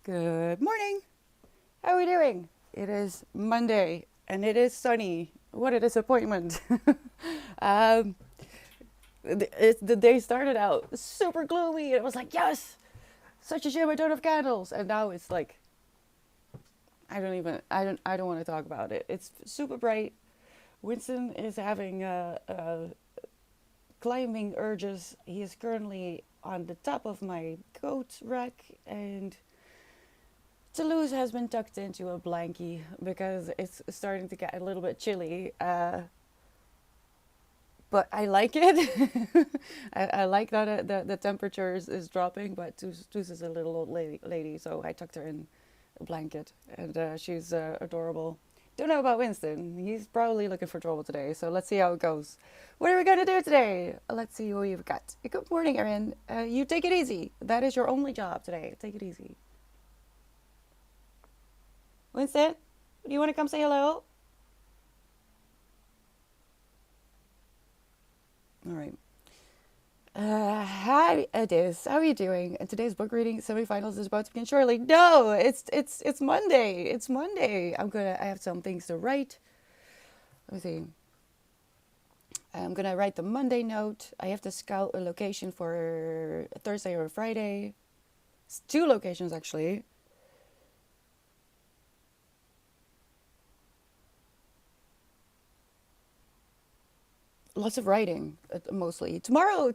Good morning. How are we doing? It is Monday and it is sunny. What a disappointment. um, the day started out super gloomy and it was like, yes, such a shame I don't have candles. And now it's like, I don't want to talk about it. It's super bright. Winston is having climbing urges. He is currently on the top of my coat rack and Toulouse has been tucked into a blankie because it's starting to get a little bit chilly. But I like it. I like that the temperature is dropping, but Toulouse is a little old lady, so I tucked her in a blanket, and she's adorable. Don't know about Winston. He's probably looking for trouble today, so let's see how it goes. What are we going to do today? Let's see what you've got. Good morning, Erin. You take it easy. That is your only job today. Take it easy. Winston, do you want to come say hello? All right. Hi, Edis. How are you doing? And today's book reading semifinals is about to begin shortly. No, it's Monday. It's Monday. I have some things to write. Let me see. I'm gonna write the Monday note. I have to scout a location for Thursday or Friday. It's two locations actually. Lots of writing, mostly. Tomorrow,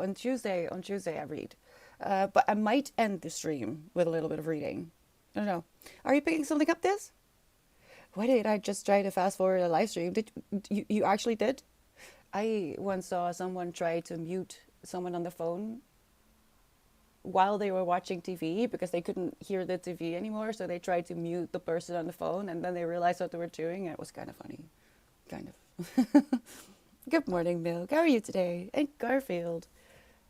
on Tuesday I read. But I might end the stream with a little bit of reading. I don't know. Are you picking something up this? Why did I just try to fast forward a live stream? Did you actually did? I once saw someone try to mute someone on the phone while they were watching TV because they couldn't hear the TV anymore, so they tried to mute the person on the phone and then they realized what they were doing and it was kind of funny. Kind of. Good morning, Milk. How are you today? And Garfield,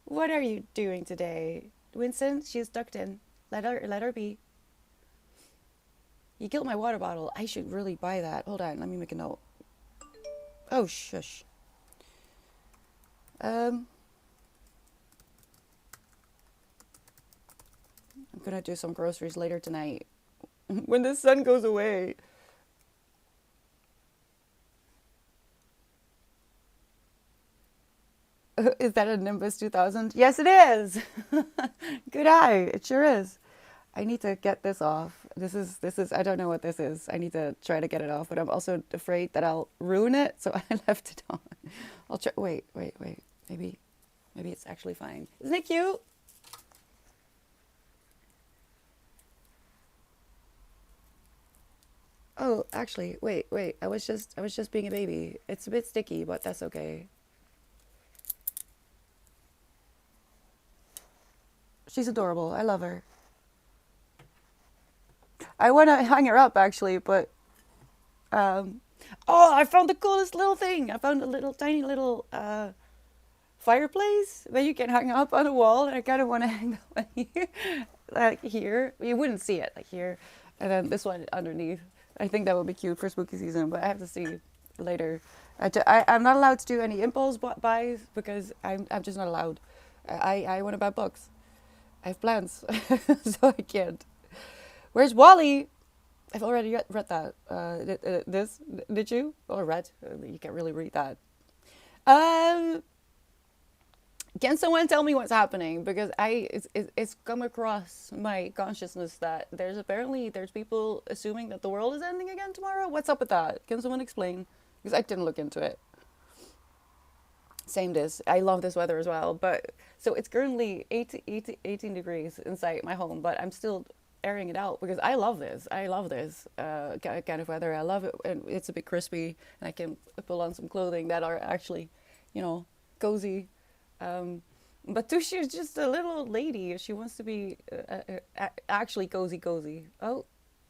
what are you doing today? Winston, she's tucked in. Let her be. You killed my water bottle. I should really buy that. Hold on, let me make a note. Oh, shush. I'm gonna do some groceries later tonight. When the sun goes away. Is that a Nimbus 2000? Yes, it is. Good eye. It sure is. I need to get this off. This is I don't know what this is. I need to try to get it off, but I'm also afraid that I'll ruin it, so I left it on. I'll try. Wait. Maybe it's actually fine. Isn't it cute? Oh, actually, wait. I was just being a baby. It's a bit sticky, but that's okay. She's adorable. I love her. I want to hang her up actually, but um oh, I found the coolest little thing. I found a little tiny little fireplace that you can hang up on a wall, and I kind of want to hang that one here, like here. You wouldn't see it, like here, and then this one underneath. I think that would be cute for spooky season, but I have to see later. I'm not allowed to do any impulse buys because I'm just not allowed. I want to buy books. I have plans, so I can't. Where's Wally? I've already read that. This did you? Or read? You can't really read that. Um, can someone tell me what's happening? Because it's come across my consciousness that there's people assuming that the world is ending again tomorrow. What's up with that? Can someone explain? Because I didn't look into it. Same this. I love this weather as well. But so it's currently 18 degrees inside my home, but I'm still airing it out because I love this. I love this kind of weather. I love it. And it's a bit crispy, and I can pull on some clothing that are actually, cozy. Um, but Tushi is just a little old lady. She wants to be actually cozy. Oh,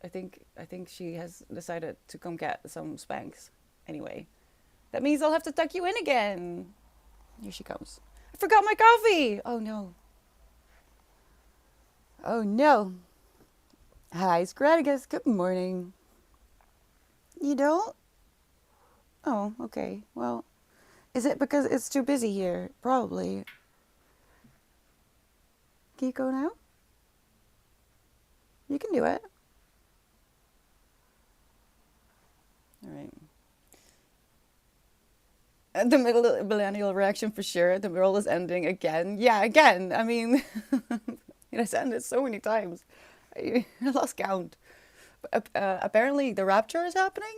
I think she has decided to come get some Spanx. Anyway, that means I'll have to tuck you in again. Here she comes. I forgot my coffee. Oh no. Oh no. Hi, Scratigus. Good morning. You don't? Oh, okay. Well, is it because it's too busy here? Probably. Can you go now? You can do it. All right. The middle millennial reaction for sure. The world is ending again. Yeah, again. I mean, it's ended so many times. I lost count. Apparently, the rapture is happening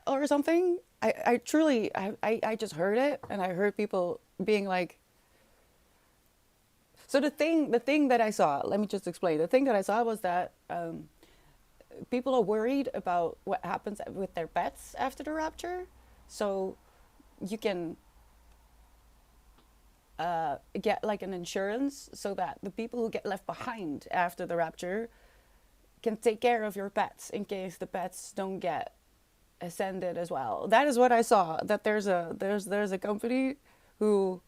or something. I truly, I just heard it, and I heard people being like, so the thing that I saw, let me just explain. The thing that I saw was that people are worried about what happens with their pets after the rapture. So you can get like an insurance so that the people who get left behind after the rapture can take care of your pets in case the pets don't get ascended as well. That is what I saw. That there's a company who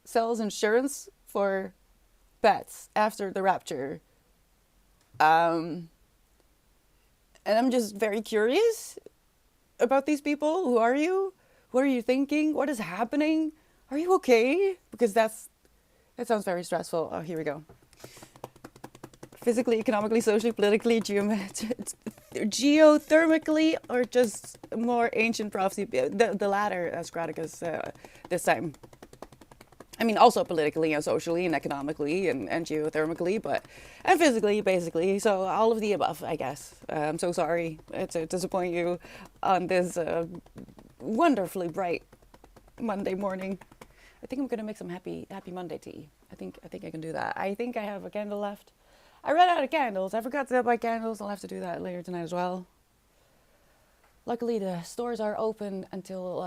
sells insurance for pets after the rapture. Um, and I'm just very curious about these people. Who are you? What are you thinking? What is happening? Are you okay? Because that sounds very stressful. Oh, here we go. Physically, economically, socially, politically, geothermically, or just more ancient prophecy. The latter, as Graticus this time. I mean, also politically and socially and economically and geothermically, and physically, basically. So all of the above, I guess. I'm so sorry to disappoint you on this wonderfully bright Monday morning. I think I'm gonna make some happy Monday tea. I think I can do that. I think I have a candle left. I ran out of candles. I forgot to buy candles. I'll have to do that later tonight as well. Luckily, the stores are open until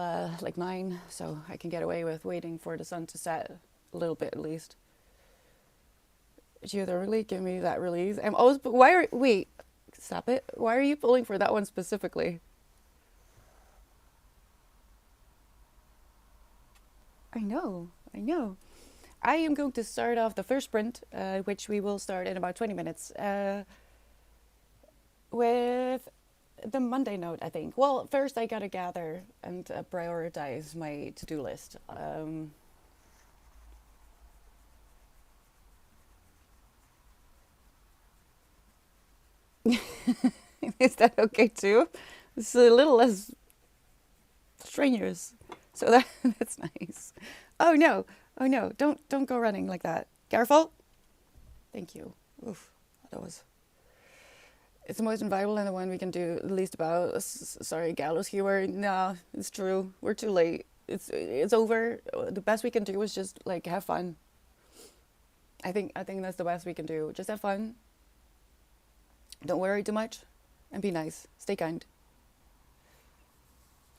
like 9, so I can get away with waiting for the sun to set a little bit at least. Geothermically, give me that release. I'm always. Wait? Stop it. Why are you pulling for that one specifically? I know. I know. I am going to start off the first sprint, which we will start in about 20 minutes, with the Monday note, I think. Well, first I gotta gather and prioritize my to-do list. Is that okay too? It's a little less strenuous, so that's nice. Oh no! Oh no! Don't go running like that. Careful. Thank you. Oof, that was. It's the most inviolable and the one we can do the least about. Sorry, gallows humor. No, it's true. We're too late. It's over. The best we can do is just like have fun. I think that's the best we can do. Just have fun. Don't worry too much, and be nice. Stay kind.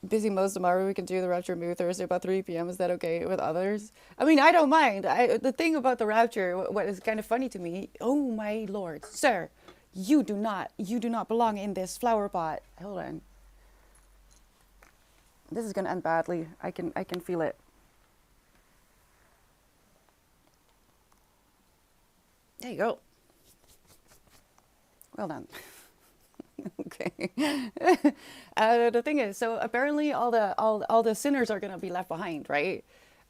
Busy most tomorrow. We can do the rapture movie Thursday about 3 p.m. Is that okay with others? I mean, I don't mind. The thing about the rapture, what is kind of funny to me. Oh my lord, sir, you do not belong in this flower pot. Hold on. This is gonna end badly. I can feel it. There you go. Well done. Okay. The thing is, so apparently all the sinners are gonna be left behind, right?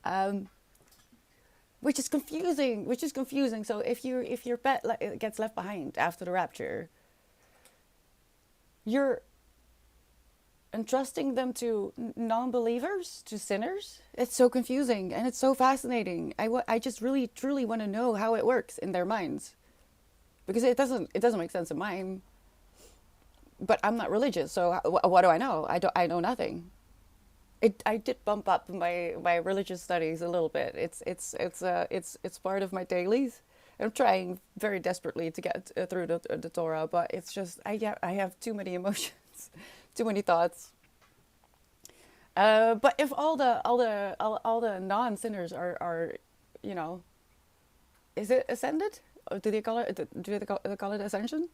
Um, which is confusing. Which is confusing. So if your pet gets left behind after the rapture, you're entrusting them to non-believers, to sinners. It's so confusing and it's so fascinating. I just really truly want to know how it works in their minds, because it doesn't make sense in mine. But I'm not religious, so what do I know? I know nothing. I did bump up my religious studies a little bit. It's part of my dailies. I'm trying very desperately to get through the Torah, but it's just I have too many emotions, too many thoughts. But if all the non sinners are, you know, is it ascended? Or do they call it? Do they call it ascension?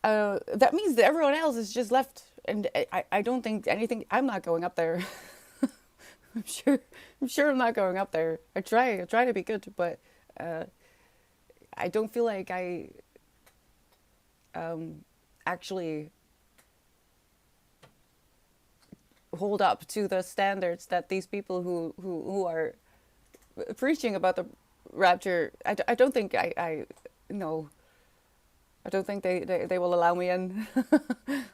That means that everyone else is just left, and I don't think anything. I'm not going up there. I'm sure. I'm sure I'm not going up there. I try to be good, but uh, I don't feel like I actually hold up to the standards that these people who are preaching about the rapture. I don't think I know. I don't think they will allow me in.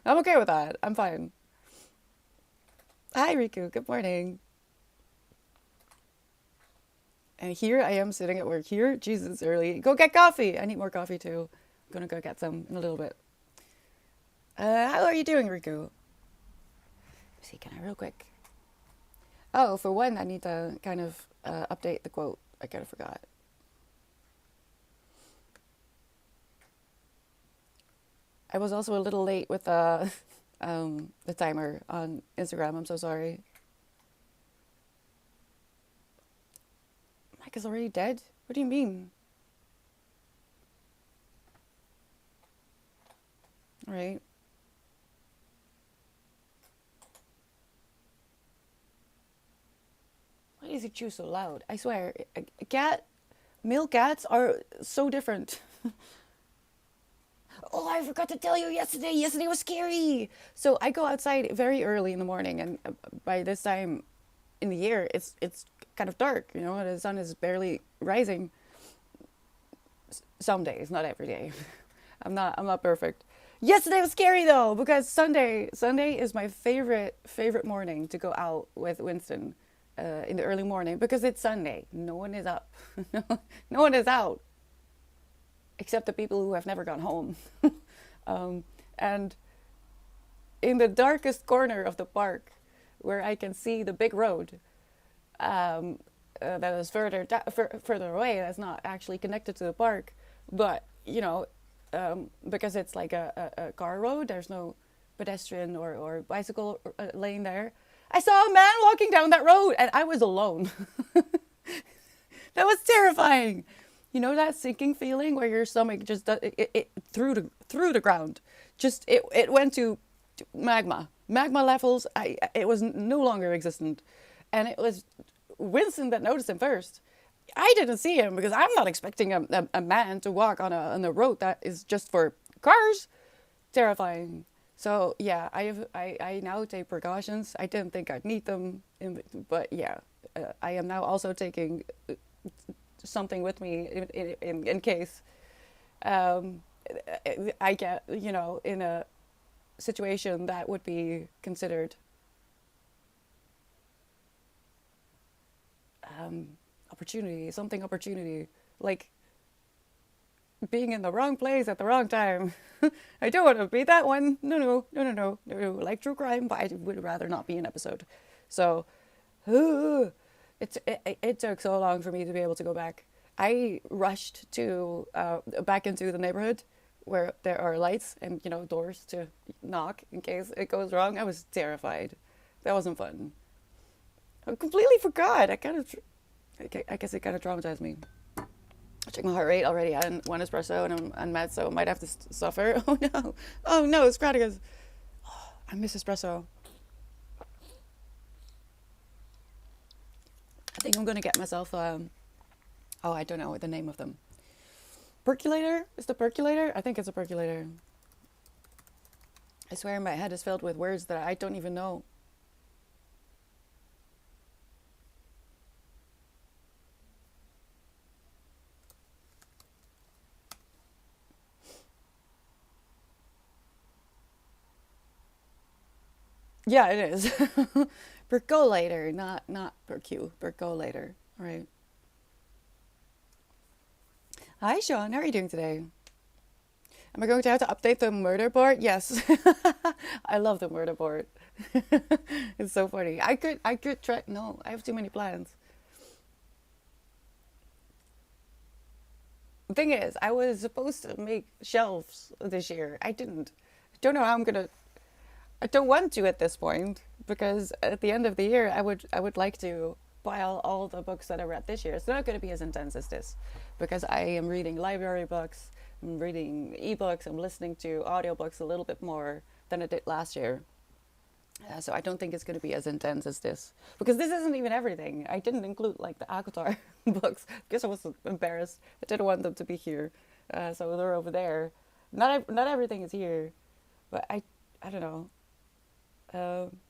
I'm okay with that. I'm fine. Hi, Riku. Good morning. And here I am sitting at work here. Jesus, it's early. Go get coffee. I need more coffee too. I'm gonna go get some in a little bit. How are you doing, Riku? Let's see, can I real quick? Oh, for one, I need to kind of update the quote. I kind of forgot. I was also a little late with the timer on Instagram. I'm so sorry. Mike is already dead? What do you mean? Right. Why does he chew so loud? I swear, a cat, male cats are so different. Oh, I forgot to tell you yesterday. Yesterday was scary. So I go outside very early in the morning, and by this time in the year, it's kind of dark. You know, the sun is barely rising. Some days, not every day. I'm not perfect. Yesterday was scary though because Sunday is my favorite morning to go out with Winston in the early morning because it's Sunday. No one is up. No one is out except the people who have never gone home. And in the darkest corner of the park, where I can see the big road that is further away, that's not actually connected to the park, but because it's like a car road, there's no pedestrian or bicycle lane there. I saw a man walking down that road, and I was alone. That was terrifying. You know that sinking feeling where your stomach just it through the ground. Just it went to magma levels. It was no longer existent, and it was Winston that noticed him first. I didn't see him because I'm not expecting a man to walk on a road that is just for cars. Terrifying. So yeah, I now take precautions. I didn't think I'd need them, but yeah, I am now also taking something with me in case I get in a situation that would be considered opportunity, like being in the wrong place at the wrong time. I don't want to be that one. No. Like true crime, but I would rather not be an episode. So, it took so long for me to be able to go back. I rushed to back into the neighborhood where there are lights and doors to knock in case it goes wrong. I was terrified. That wasn't fun. I completely forgot. I guess it kind of traumatized me. I checked my heart rate already. I had one espresso and I'm on meds, so I might have to suffer. Oh no! Oh no! It's Kratikos. Oh, I miss espresso. I think I'm gonna get myself. I don't know what the name of them. Percolator? Is the percolator? I think it's a percolator. I swear my head is filled with words that I don't even know. Yeah, it is. Percolator, not percolator. All right. Hi, Sean. How are you doing today? Am I going to have to update the murder board? Yes. I love the murder board. It's so funny. I could try. No, I have too many plans. The thing is, I was supposed to make shelves this year. I didn't. I don't know how I'm gonna. I don't want to at this point because at the end of the year, I would like to pile all the books that I read this year. It's not going to be as intense as this because I am reading library books, I'm reading ebooks, I'm listening to audiobooks a little bit more than I did last year. So I don't think it's going to be as intense as this because this isn't even everything. I didn't include like the Akatar books because I was embarrassed. I didn't want them to be here, so they're over there. Not everything is here, but I don't know. Um,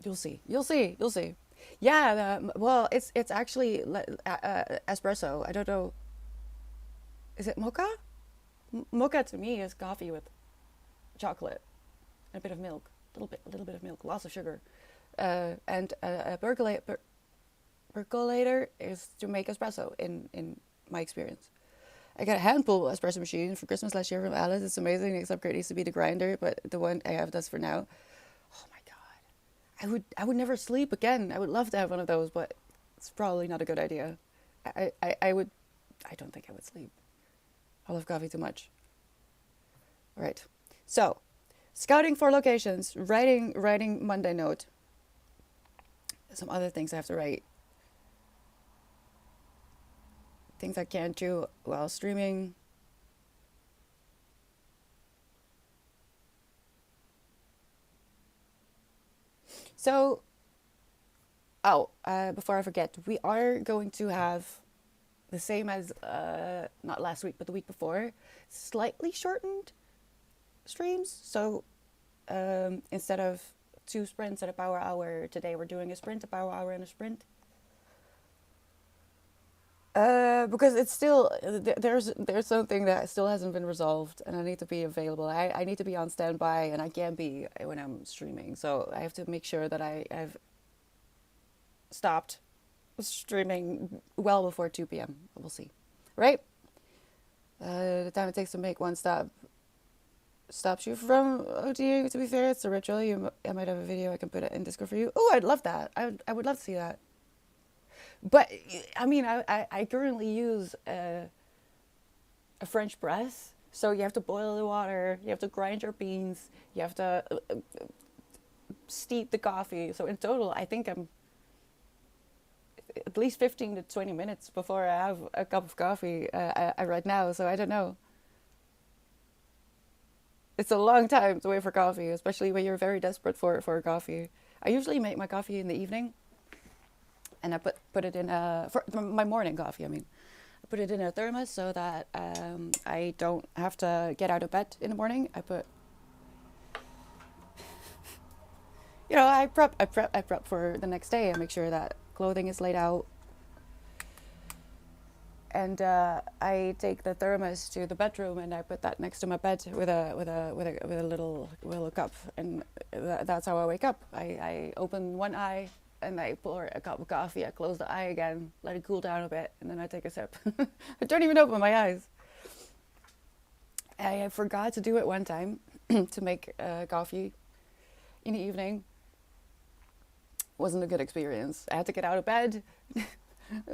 you'll see. Yeah, well, it's actually espresso. I don't know. Is it mocha? Mocha to me is coffee with chocolate and a bit of milk, a little bit of milk, lots of sugar, and a percolator is to make espresso. In my experience, I got a handful espresso machine for Christmas last year from Alice. It's amazing. Next upgrade needs to be the grinder, but the one I have does for now. Oh my god, I would never sleep again. I would love to have one of those, but it's probably not a good idea. I would. I don't think I would sleep. I love coffee too much. All right. So, scouting for locations, writing Monday note. Some other things I have to write. Things I can't do while streaming. So, before I forget, we are going to have the same as not last week, but the week before, slightly shortened streams. So instead of 2 sprints at a power hour, today we're doing a sprint, a power hour, and a sprint. Because it's still there's something that still hasn't been resolved, and I need to be available. I need to be on standby, and I can't be when I'm streaming. So I have to make sure that I've stopped streaming well before 2 p.m. We'll see, right? The time it takes to make one stop stops you from OTA. To be fair, it's a ritual. I might have a video I can put it in Discord for you. Oh, I'd love that. I would love to see that. But I mean, I currently use a French press, so you have to boil the water, you have to grind your beans, you have to steep the coffee. So in total, I think I'm at least 15 to 20 minutes before I have a cup of coffee right now. So I don't know. It's a long time to wait for coffee, especially when you're very desperate for coffee. I usually make my coffee in the evening, and I put it in for my morning coffee. I mean, I put it in a thermos so that I don't have to get out of bed in the morning. I prep for the next day. I make sure that clothing is laid out, and I take the thermos to the bedroom and I put that next to my bed with a little cup, and that's how I wake up. I open one eye and I pour a cup of coffee. I close the eye again, let it cool down a bit, and then I take a sip. I don't even open my eyes. I forgot to do it one time to make coffee in the evening. Wasn't a good experience. I had to get out of bed,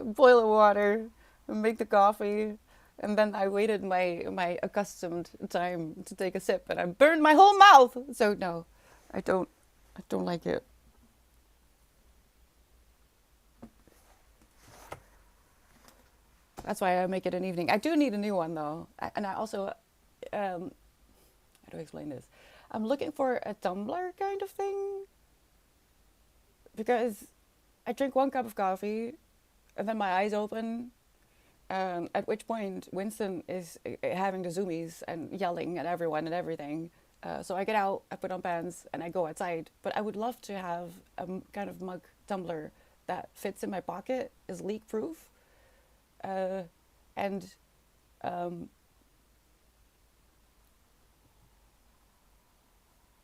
boil the water, make the coffee, and then I waited my accustomed time to take a sip, and I burned my whole mouth. So no, I don't like it. That's why I make it an evening. I do need a new one though, and I also, how do I explain this? I'm looking for a tumbler kind of thing, because I drink 1 cup of coffee, and then my eyes open. At which point Winston is having the zoomies and yelling at everyone and everything. So I get out, I put on pants, and I go outside. But I would love to have a kind of mug tumbler that fits in my pocket, is leak proof, and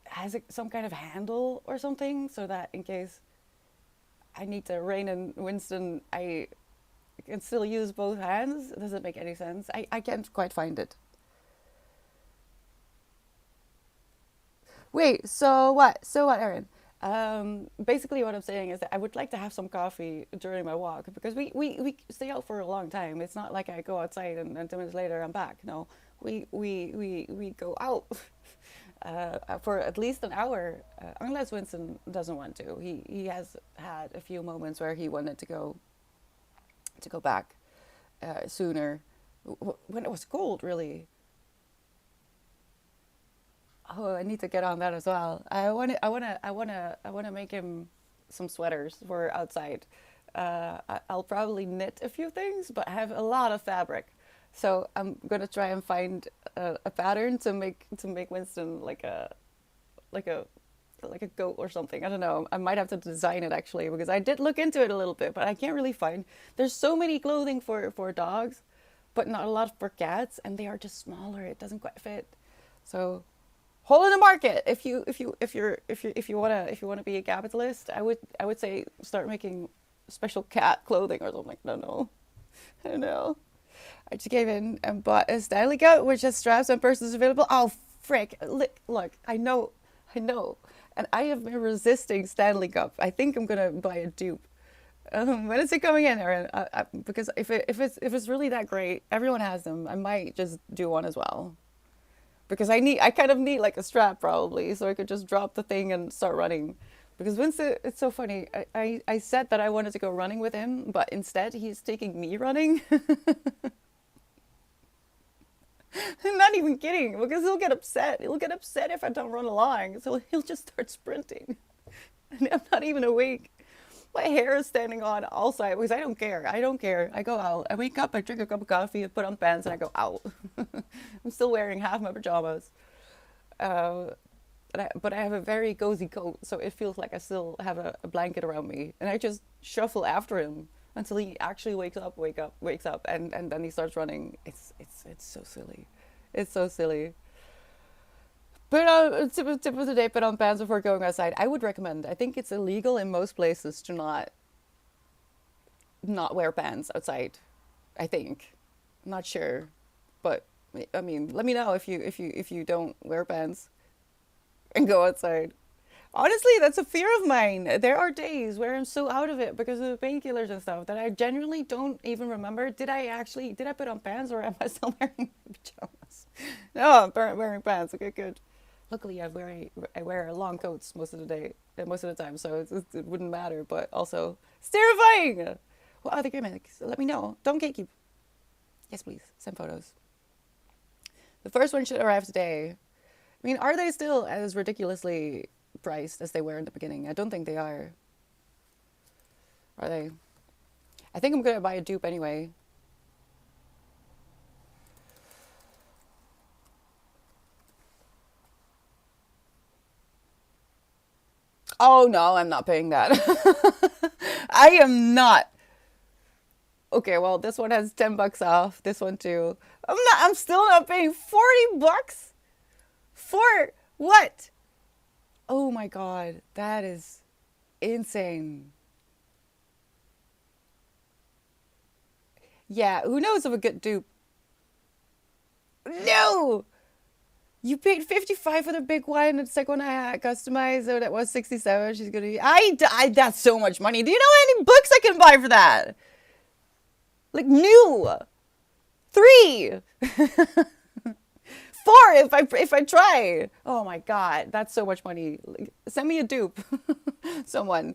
has some kind of handle or something, so that in case I need to rein in Winston, I can still use both hands. Does it make any sense? I can't quite find it. Wait, so what, Erin? Basically what I'm saying is that I would like to have some coffee during my walk, because we stay out for a long time. It's not like I go outside and then 2 minutes later I'm back. No, we go out for at least an hour, unless Winston doesn't want to. He has had a few moments where he wanted to go back sooner, when it was cold, really. Oh, I need to get on that as well. I want to make him some sweaters for outside. I'll probably knit a few things, but I have a lot of fabric, so I'm gonna try and find a pattern to make Winston like a goat or something. I don't know. I might have to design it actually, because I did look into it a little bit, but I can't really find. There's so many clothing for dogs, but not a lot for cats, and they are just smaller. It doesn't quite fit. So hole in the market. If you wanna be a capitalist, I would say start making special cat clothing or something. I don't know. I don't know. I just gave in and bought a Stanley Cup, which has straps and purses available. Oh, frick. Look, I know. And I have been resisting Stanley Cup. I think I'm going to buy a dupe. When is it coming in, Erin? Because if it's really that great, everyone has them. I might just do one as well. Because I kind of need like a strap probably, so I could just drop the thing and start running. Because it's so funny. I said that I wanted to go running with him, but instead he's taking me running. I'm not even kidding, because he'll get upset. He'll get upset if I don't run along, so he'll just start sprinting. And I'm not even awake. My hair is standing on all sides because I don't care. I don't care. I go out. I wake up, I drink a cup of coffee, I put on pants, and I go out. I'm still wearing half my pajamas. Uh, but I have a very cozy coat, so it feels like I still have a blanket around me. And I just shuffle after him until he actually wakes up, and then he starts running. It's so silly. It's so silly. But tip of the day, put on pants before going outside. I would recommend. I think it's illegal in most places to not wear pants outside. I think. I'm not sure, but I mean, let me know if you don't wear pants and go outside. Honestly, that's a fear of mine. There are days where I'm so out of it because of the painkillers and stuff that I genuinely don't even remember. Did I put on pants or am I still wearing pajamas? No, I'm wearing pants. Okay, good. Luckily, I wear long coats most of the day, most of the time, so it wouldn't matter. But also, it's terrifying. What other gimmicks? Let me know. Don't gatekeep. Yes, please. Send photos. The first one should arrive today. I mean, are they still as ridiculously priced as they were in the beginning? I don't think they are. Are they? I think I'm gonna buy a dupe anyway. Oh no, I'm not paying that. I am not. Okay, well, this one has $10 off. This one too. I'm still not paying $40 for what? Oh my god, that is insane. Yeah, who knows of a good dupe? No! You paid 55 for the big one. And the second one I had customized, so that was 67. She's gonna be. That's so much money. Do you know how many books I can buy for that? Like new. 3. 4 if I try. Oh my god, that's so much money. Like, send me a dupe. Someone.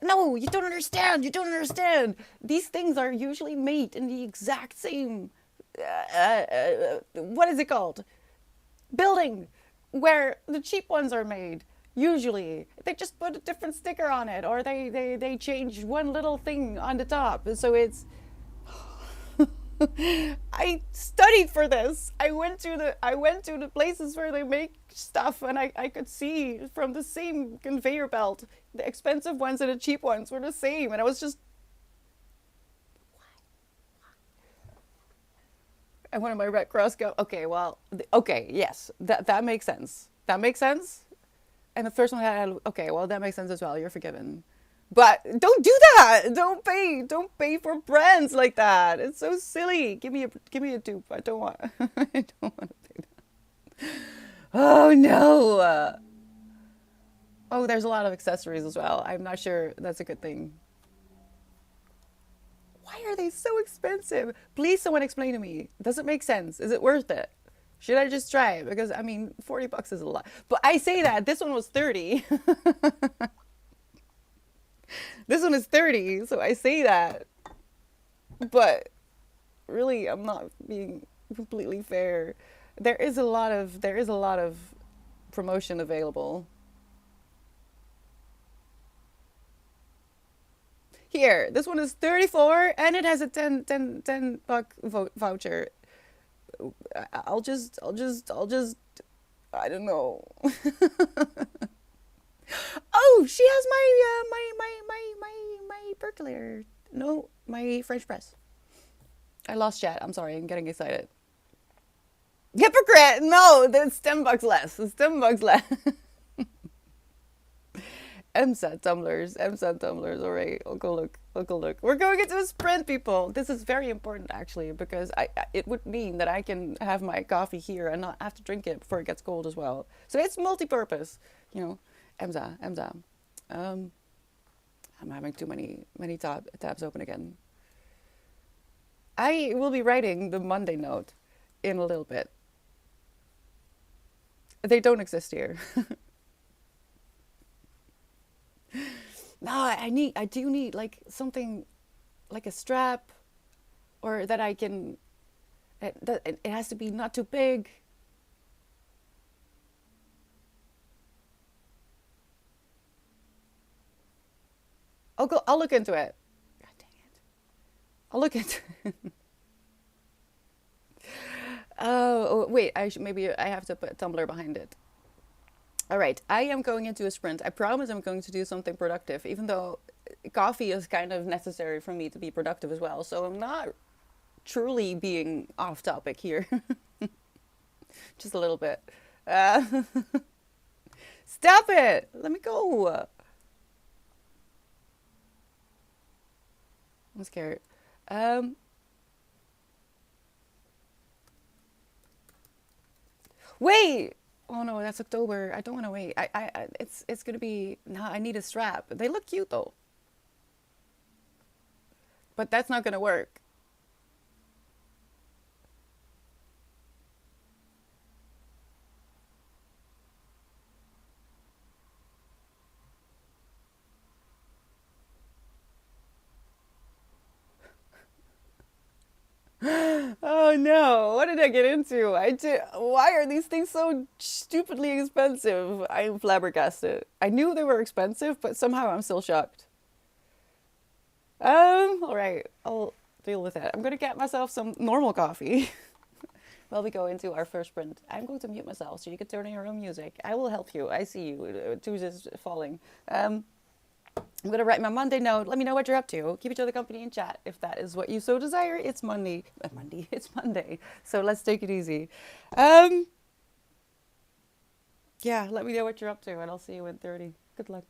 No, you don't understand. You don't understand. These things are usually made in the exact same. What is it called? Building where the cheap ones are made. Usually, they just put a different sticker on it, or they change one little thing on the top. So it's. I studied for this. I went to the places where they make stuff, and I could see from the same conveyor belt, the expensive ones and the cheap ones were the same, and I was just. I wanted my Red Cross go. Okay, well, okay, yes, that makes sense. That makes sense. And the first one had. Okay, well, that makes sense as well. You're forgiven. But don't do that. Don't pay for brands like that. It's so silly. Give me a dupe. I don't want. I don't want to pay that. Oh no. Oh, there's a lot of accessories as well. I'm not sure that's a good thing. Why are they so expensive? Please, someone explain to me. Does it make sense? Is it worth it? Should I just try it? Because I mean, $40 is a lot. But I say that this one was 30. This one is 30, so I say that. But really, I'm not being completely fair. There is a lot of promotion available. Here, this one is 34 and it has a 10 buck voucher. I'll just I don't know. Oh, she has my percolator. No, my French press. I lost chat. I'm sorry. I'm getting excited. Hypocrite! No, there's 10 bucks less. It's 10 bucks less. MSAT tumblers. MSAT tumblers. All right. I'll go look. I'll go look. We're going into a sprint, people. This is very important, actually, because it would mean that I can have my coffee here and not have to drink it before it gets cold as well. So it's multi-purpose. You know, MSA. MSA. Um, I'm having too many tabs open again. I will be writing the Monday note in a little bit. They don't exist here. No, I do need like something like a strap or that I can. It has to be not too big. I'll go. I'll look into it. God dang it! I'll look into it. Oh, wait. Maybe I have to put a tumbler behind it. All right. I am going into a sprint. I promise I'm going to do something productive, even though coffee is kind of necessary for me to be productive as well. So I'm not truly being off topic here, just a little bit. Uh, Stop it! Let me go. I'm scared. Um, Wait. Oh no, that's October. I don't want to wait. It's gonna be. Nah, I need a strap. They look cute though, but that's not gonna work. Oh no, what did I get into? I did. Why are these things so stupidly expensive? I'm flabbergasted. I knew they were expensive, but somehow I'm still shocked. All right, I'll deal with that. I'm gonna get myself some normal coffee while we go into our first sprint. I'm going to mute myself so you can turn on your own music. I will help you. I see you. Tuesday's falling. I'm gonna write my Monday note. Let me know what you're up to. Keep each other company in chat if that is what you so desire. It's Monday. Monday. It's Monday. So let's take it easy. Um, yeah, let me know what you're up to, and I'll see you in 30. Good luck.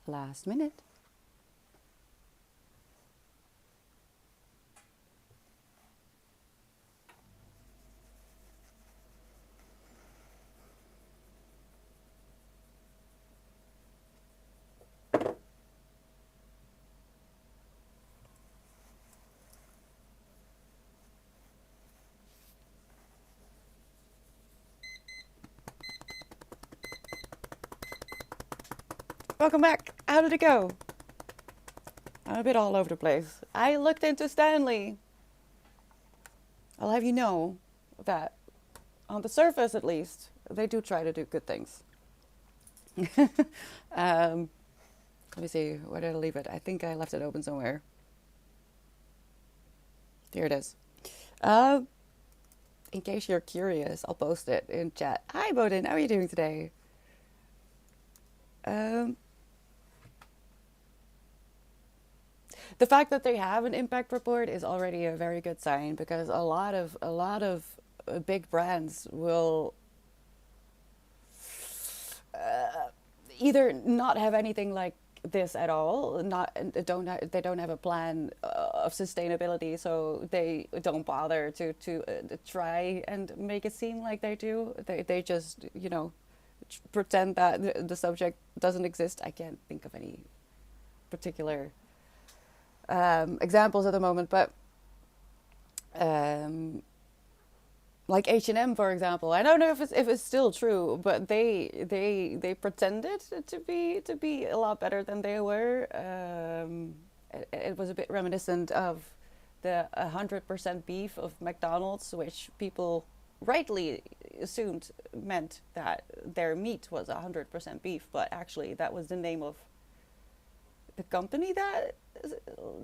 Last minute. Welcome back. How did it go? I'm a bit all over the place. I looked into Stanley. I'll have you know that on the surface, at least, they do try to do good things. um, let me see. Where did I leave it? I think I left it open somewhere. Here it is. In case you're curious, I'll post it in chat. Hi, Bodin. How are you doing today? The fact that they have an impact report is already a very good sign, because a lot of big brands will either not have anything like this at all, not they don't have a plan of sustainability, so they don't bother to try and make it seem like they do. They just, pretend that the subject doesn't exist. I can't think of any particular examples at the moment, but like H&M, for example. I don't know if it's still true, but they pretended to be a lot better than they were. It was a bit reminiscent of the 100% beef of McDonald's, which people rightly assumed meant that their meat was 100% beef, but actually that was the name of the company that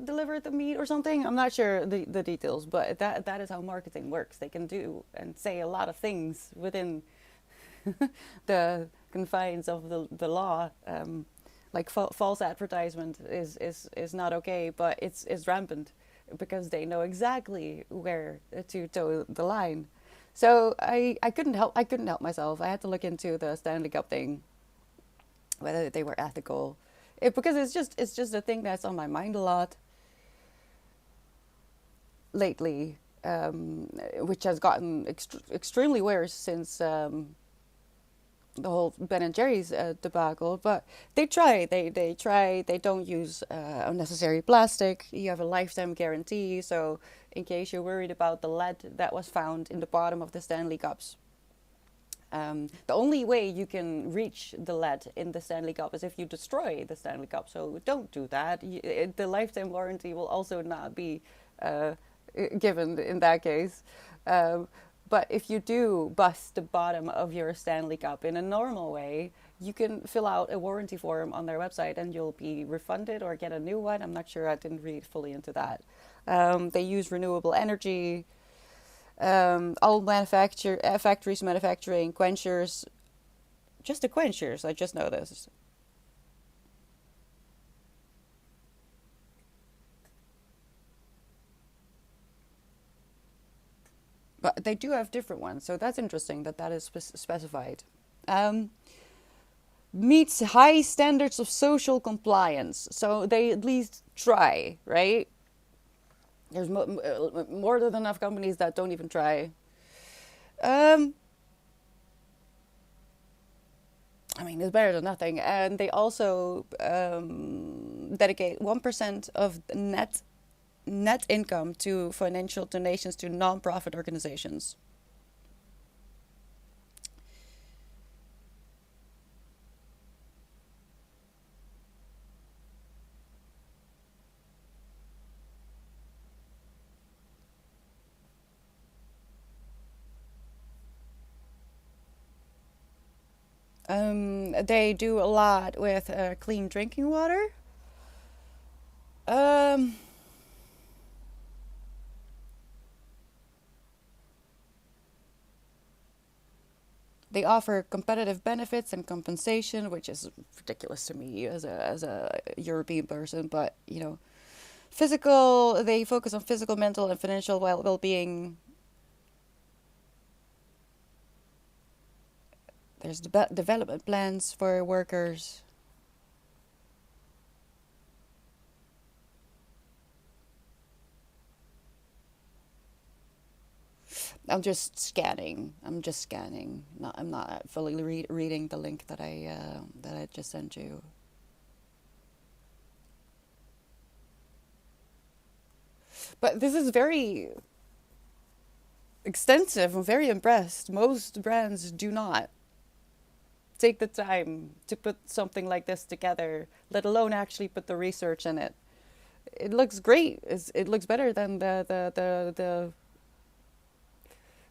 delivered the meat or something. I'm not sure the details, but that is how marketing works. They can do and say a lot of things within the confines of the law. Like false advertisement is not okay, but it's rampant because they know exactly where to toe the line. So I couldn't help myself. I had to look into the Stanley Cup thing, whether they were ethical. Because it's just a thing that's on my mind a lot lately, which has gotten extremely worse since the whole Ben and Jerry's debacle. But they try. They don't use unnecessary plastic. You have a lifetime guarantee. So in case you're worried about the lead that was found in the bottom of the Stanley Cups, the only way you can reach the lead in the Stanley Cup is if you destroy the Stanley Cup. So don't do that. The lifetime warranty will also not be given in that case. But if you do bust the bottom of your Stanley Cup in a normal way, you can fill out a warranty form on their website and you'll be refunded or get a new one. I'm not sure. I didn't read fully into that. They use renewable energy. All factories manufacturing quenchers, just the quenchers, I just noticed. But they do have different ones, so that's interesting that is specified. Meets high standards of social compliance, so they at least try, right? There's more than enough companies that don't even try. I mean, it's better than nothing. And they also dedicate 1% of net income to financial donations to non-profit organizations. They do a lot with clean drinking water. Um, they offer competitive benefits and compensation, which is ridiculous to me as a European person. But physical. They focus on physical, mental, and financial well-being. There's development plans for workers. I'm just scanning. I'm just scanning. Not, I'm not fully reading the link that I just sent you. But this is very extensive. I'm very impressed. Most brands do not take the time to put something like this together, let alone actually put the research in it. It looks great. It looks better than the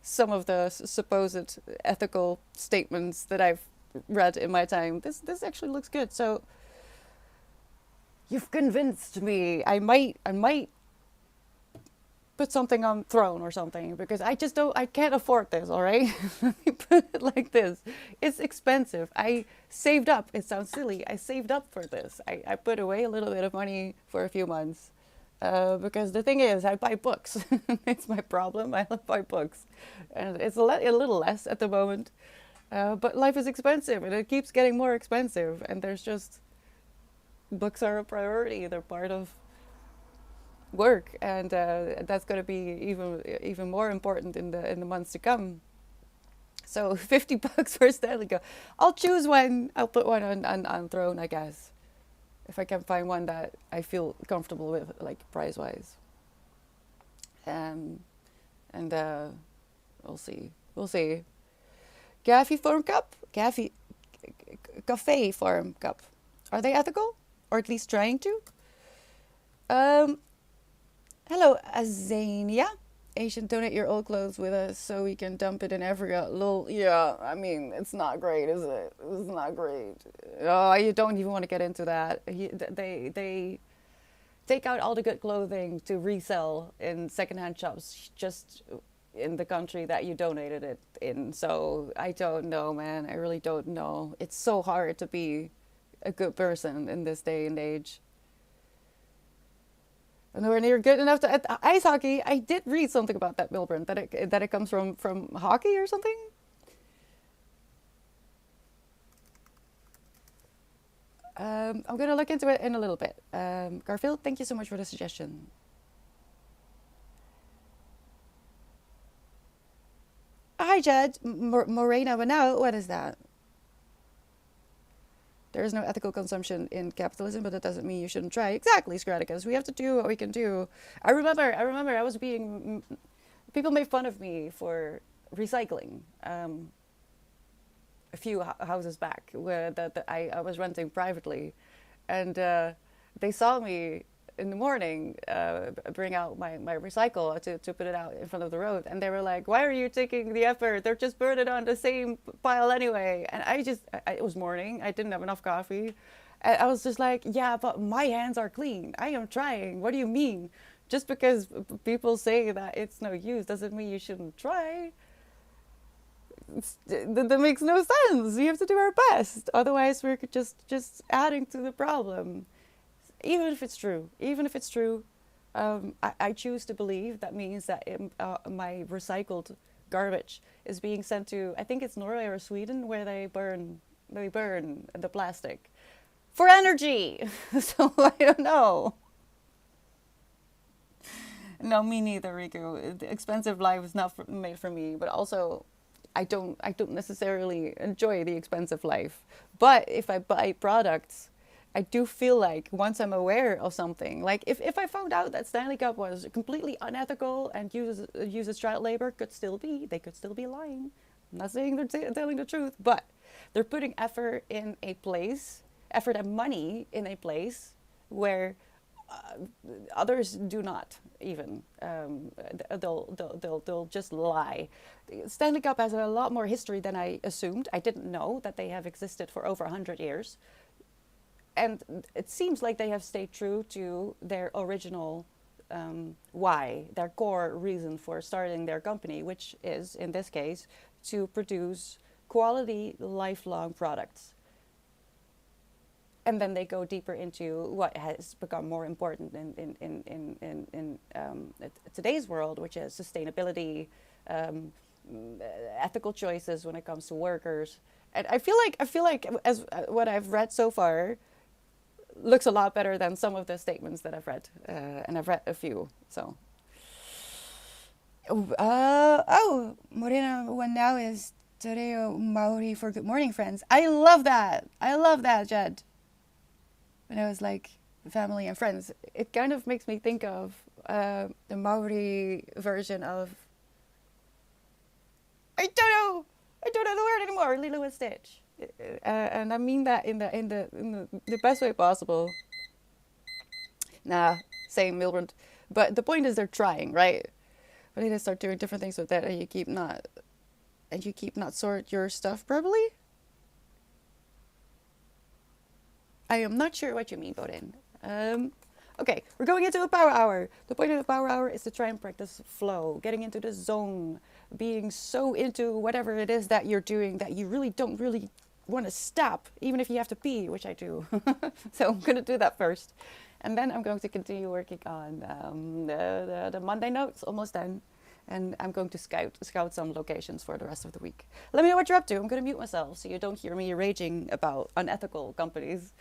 some of the supposed ethical statements that I've read in my time. This actually looks good. So you've convinced me. I might put something on Throne or something because I just don't. I can't afford this. All right, let me put it like this. It's expensive. I saved up. It sounds silly. I saved up for this. I put away a little bit of money for a few months. Because the thing is, I buy books. It's my problem. I buy books, and it's a little less at the moment. But life is expensive, and it keeps getting more expensive. And there's just books are a priority. They're part of work, and that's going to be even more important in the months to come. So $50 for Stanley Cup. I'll choose one. I'll put one on Throne, I guess, if I can find one that I feel comfortable with, like price wise. Um, and we'll see. We'll see. Cafe Farm Cup, Cafe Farm Cup. Are they ethical, or at least trying to? Um, Hello, Azania. Asian, donate your old clothes with us so we can dump it in Africa. Lol. Yeah, I mean, it's not great, is it? It's not great. Oh, you don't even want to get into that. They take out all the good clothing to resell in secondhand shops just in the country that you donated it in. So I don't know, man. I really don't know. It's so hard to be a good person in this day and age. Nowhere near good enough to ice hockey. I did read something about that, Milburn, that it comes from hockey or something. I'm gonna look into it in a little bit. Garfield, thank you so much for the suggestion. Hi, Jed. Morena, but now what is that? There is no ethical consumption in capitalism, but that doesn't mean you shouldn't try. Exactly, Scraticus. We have to do what we can do. I was being... People made fun of me for recycling a few houses back where I was renting privately. And they saw me in the morning bring out my recycle to put it out in front of the road, and they were like, why are you taking the effort, they're just burning on the same pile anyway. And it was morning, I didn't have enough coffee, and I was just like, yeah, but my hands are clean, I am trying, what do you mean? Just because people say that it's no use doesn't mean you shouldn't try. That makes no sense. We have to do our best, otherwise we're just adding to the problem. Even if it's true, I choose to believe that means that my recycled garbage is being sent to, I think it's Norway or Sweden, where they burn the plastic for energy. So I don't know. No, me neither, Riku. The expensive life is not made for me, but also I don't necessarily enjoy the expensive life. But if I buy products, I do feel like once I'm aware of something, like if I found out that Stanley Cup was completely unethical and uses child labor, they could still be lying. I'm not saying they're telling the truth, but they're putting effort and money in a place where others do not even. They'll just lie. Stanley Cup has a lot more history than I assumed. I didn't know that they have existed for over 100 years. And it seems like they have stayed true to their original why, their core reason for starting their company, which is, in this case, to produce quality, lifelong products. And then they go deeper into what has become more important in today's world, which is sustainability, um, ethical choices when it comes to workers. And I feel like as what I've read so far looks a lot better than some of the statements that I've read, and I've read a few. So Morena now is Toreo Maori for good morning, friends. I love that. I love that, Jed. When I was like family and friends, it kind of makes me think of the Maori version of I don't know, I don't know the word anymore. Lilo and Stitch, and I mean that in the best way possible. Nah, same Milbrand, but the point is they're trying, right? But they start doing different things with that, and you keep not sort your stuff properly. I am not sure what you mean, Bodin. Okay, we're going into a power hour. The point of the power hour is to try and practice flow, getting into the zone, being so into whatever it is that you're doing that you really don't really want to stop, even if you have to pee, which I do. So I'm going to do that first. And then I'm going to continue working on the Monday notes, almost done. And I'm going to scout some locations for the rest of the week. Let me know what you're up to. I'm going to mute myself so you don't hear me raging about unethical companies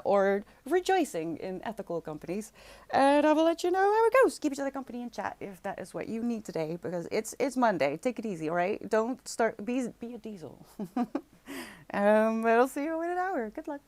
or rejoicing in ethical companies. And I will let you know how it goes. Keep each other company in chat if that is what you need today, because it's Monday. Take it easy, all right? Don't start be a diesel. I'll see you in an hour. Good luck.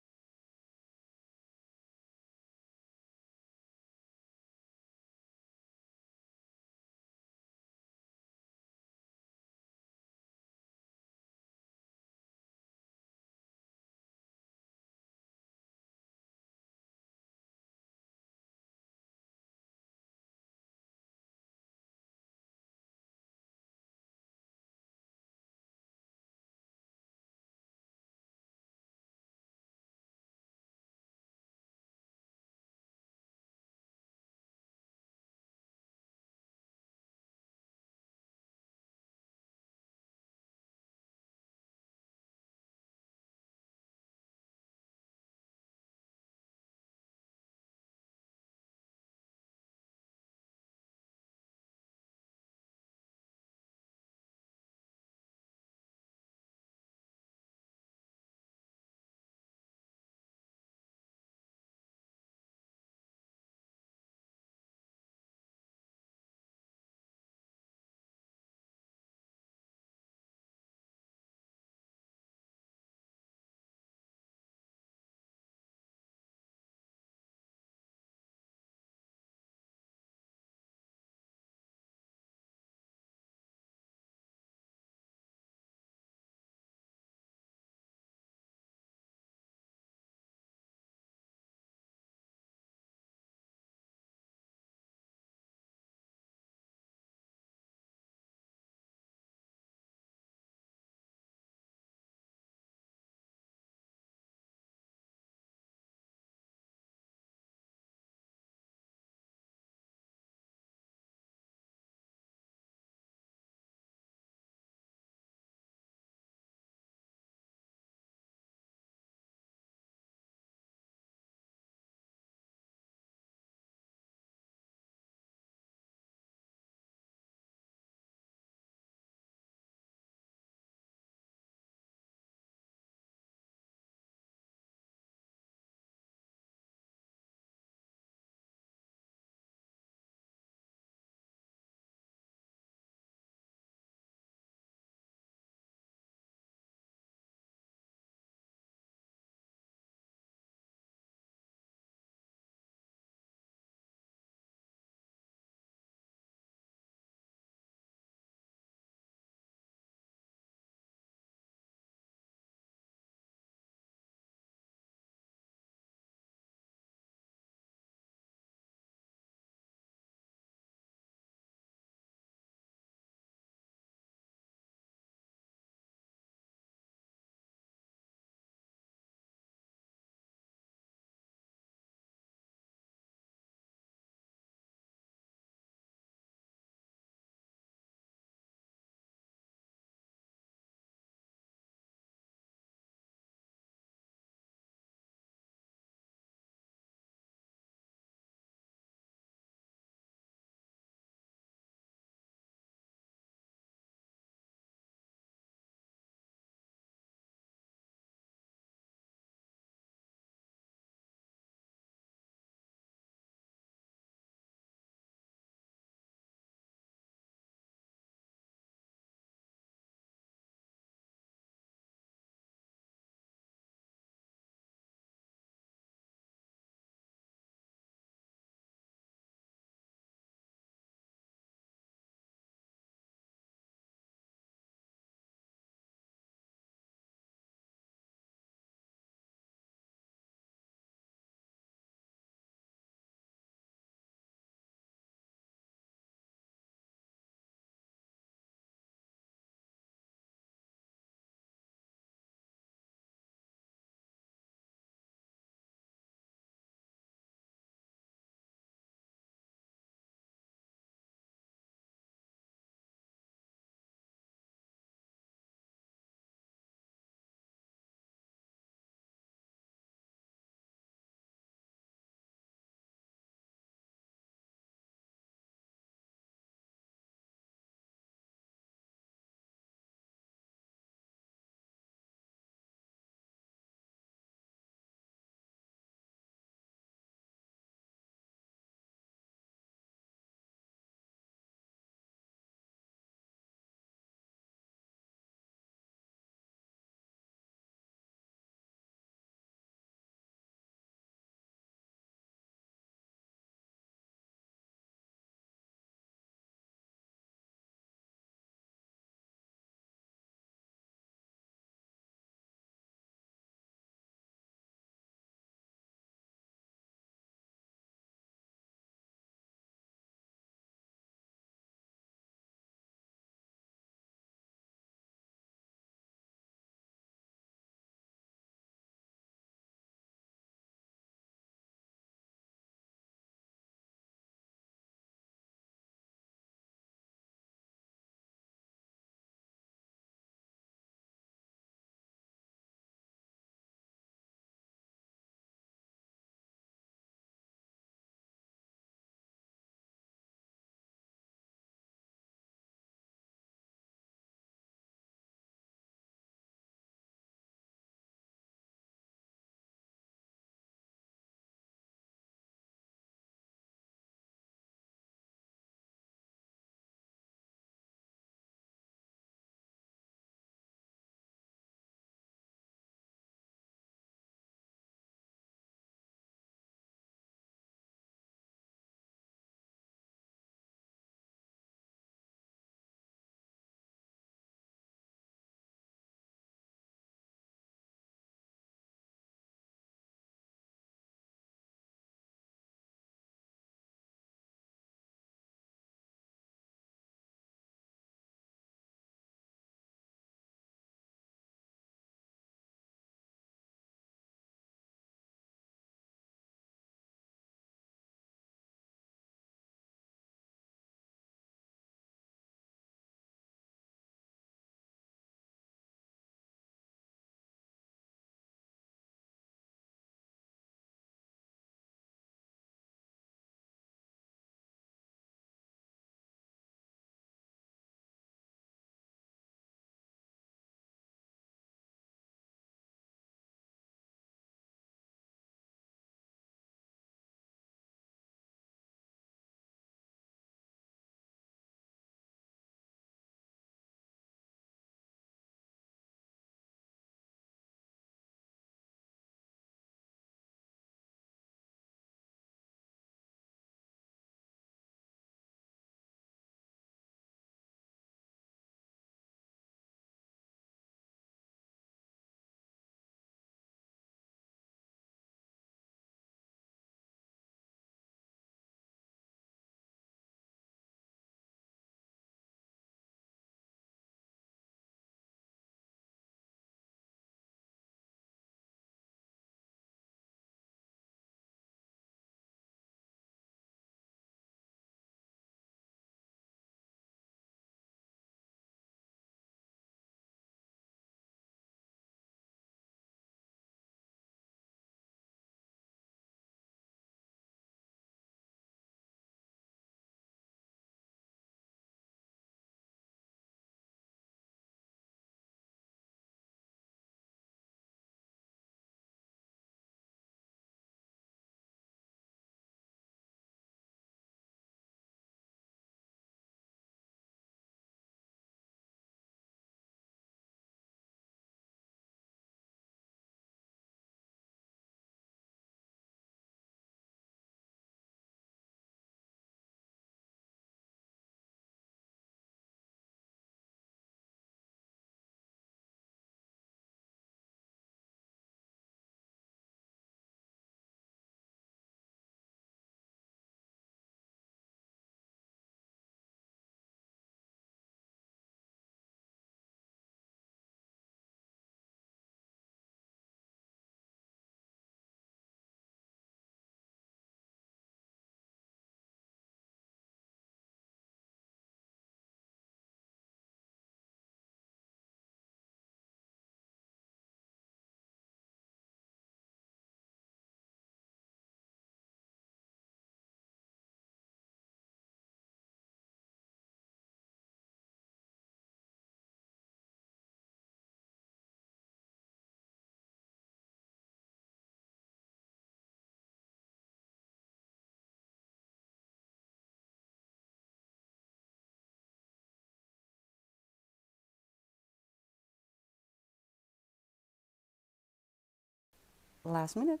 last minute.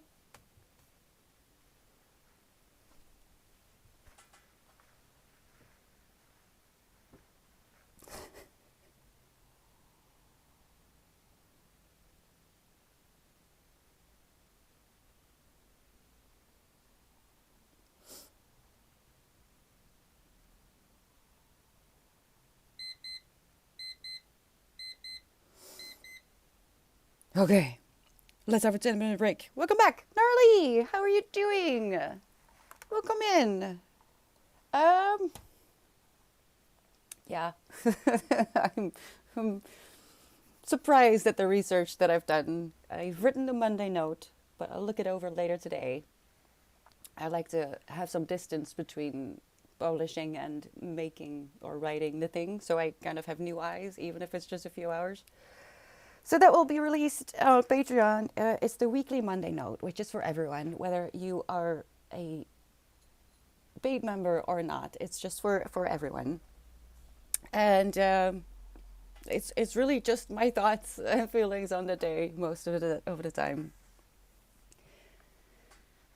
Okay, let's have a 10-minute break. Welcome back, Gnarly. How are you doing? Welcome in. Yeah, I'm surprised at the research that I've done. I've written the Monday note, but I'll look it over later today. I like to have some distance between publishing and making or writing the thing, so I kind of have new eyes, even if it's just a few hours. So that will be released on Patreon. It's the weekly Monday note, which is for everyone, whether you are a paid member or not. It's just for everyone. And it's really just my thoughts and feelings on the day most of the time.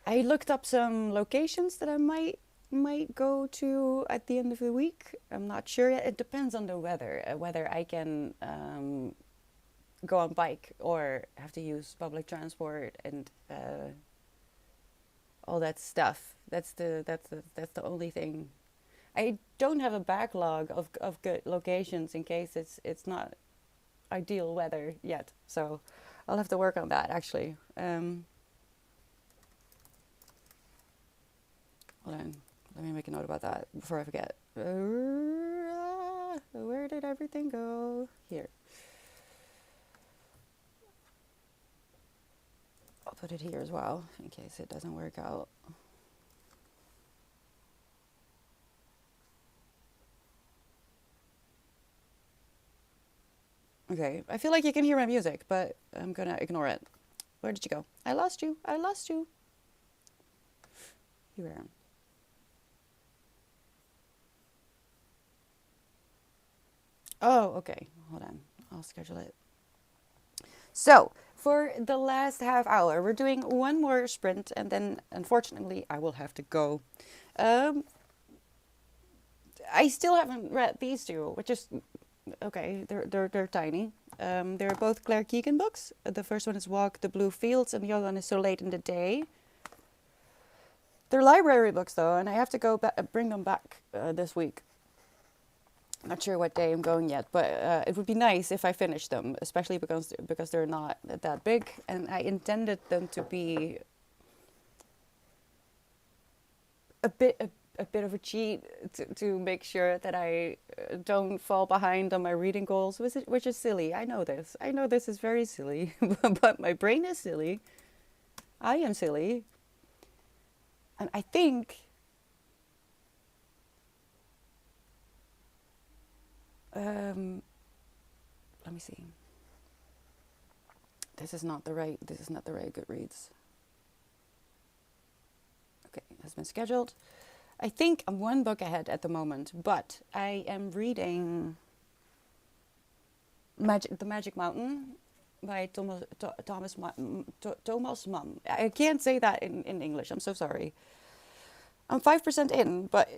I looked up some locations that I might go to at the end of the week. I'm not sure yet. It depends on the weather, whether I can go on bike or have to use public transport and all that stuff. That's the only thing. I don't have a backlog of good locations in case it's not ideal weather yet. So I'll have to work on that actually. Hold on, let me make a note about that before I forget. Where did everything go? Here. I'll put it here as well in case it doesn't work out. Okay, I feel like you can hear my music, but I'm gonna ignore it. Where did you go? I lost you. I lost you. You were. Oh, okay. Hold on. I'll schedule it. So, for the last half hour, we're doing one more sprint, and then, unfortunately, I will have to go. I still haven't read these two, which is okay. They're tiny. They're both Claire Keegan books. The first one is Walk the Blue Fields, and the other one is So Late in the Day. They're library books, though, and I have to go bring them back this week. Not sure what day I'm going yet, but it would be nice if I finish them, especially because they're not that big, and I intended them to be a bit of a cheat to make sure that I don't fall behind on my reading goals, which is silly. I know this. I know this is very silly, but my brain is silly. I am silly, and I think. Let me see. This is not the right Goodreads. Okay, has been scheduled. I think I'm one book ahead at the moment, but I am reading The Magic Mountain by Thomas Mann. I can't say that in English. I'm so sorry. I'm 5% in, but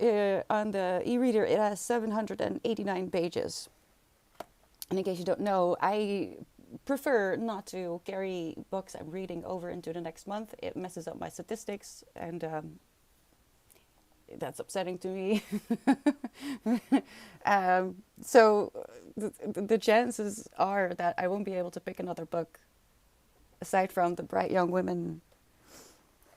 on the e-reader it has 789 pages. And in case you don't know, I prefer not to carry books I'm reading over into the next month. It messes up my statistics, and that's upsetting to me. So the chances are that I won't be able to pick another book aside from The Bright Young Women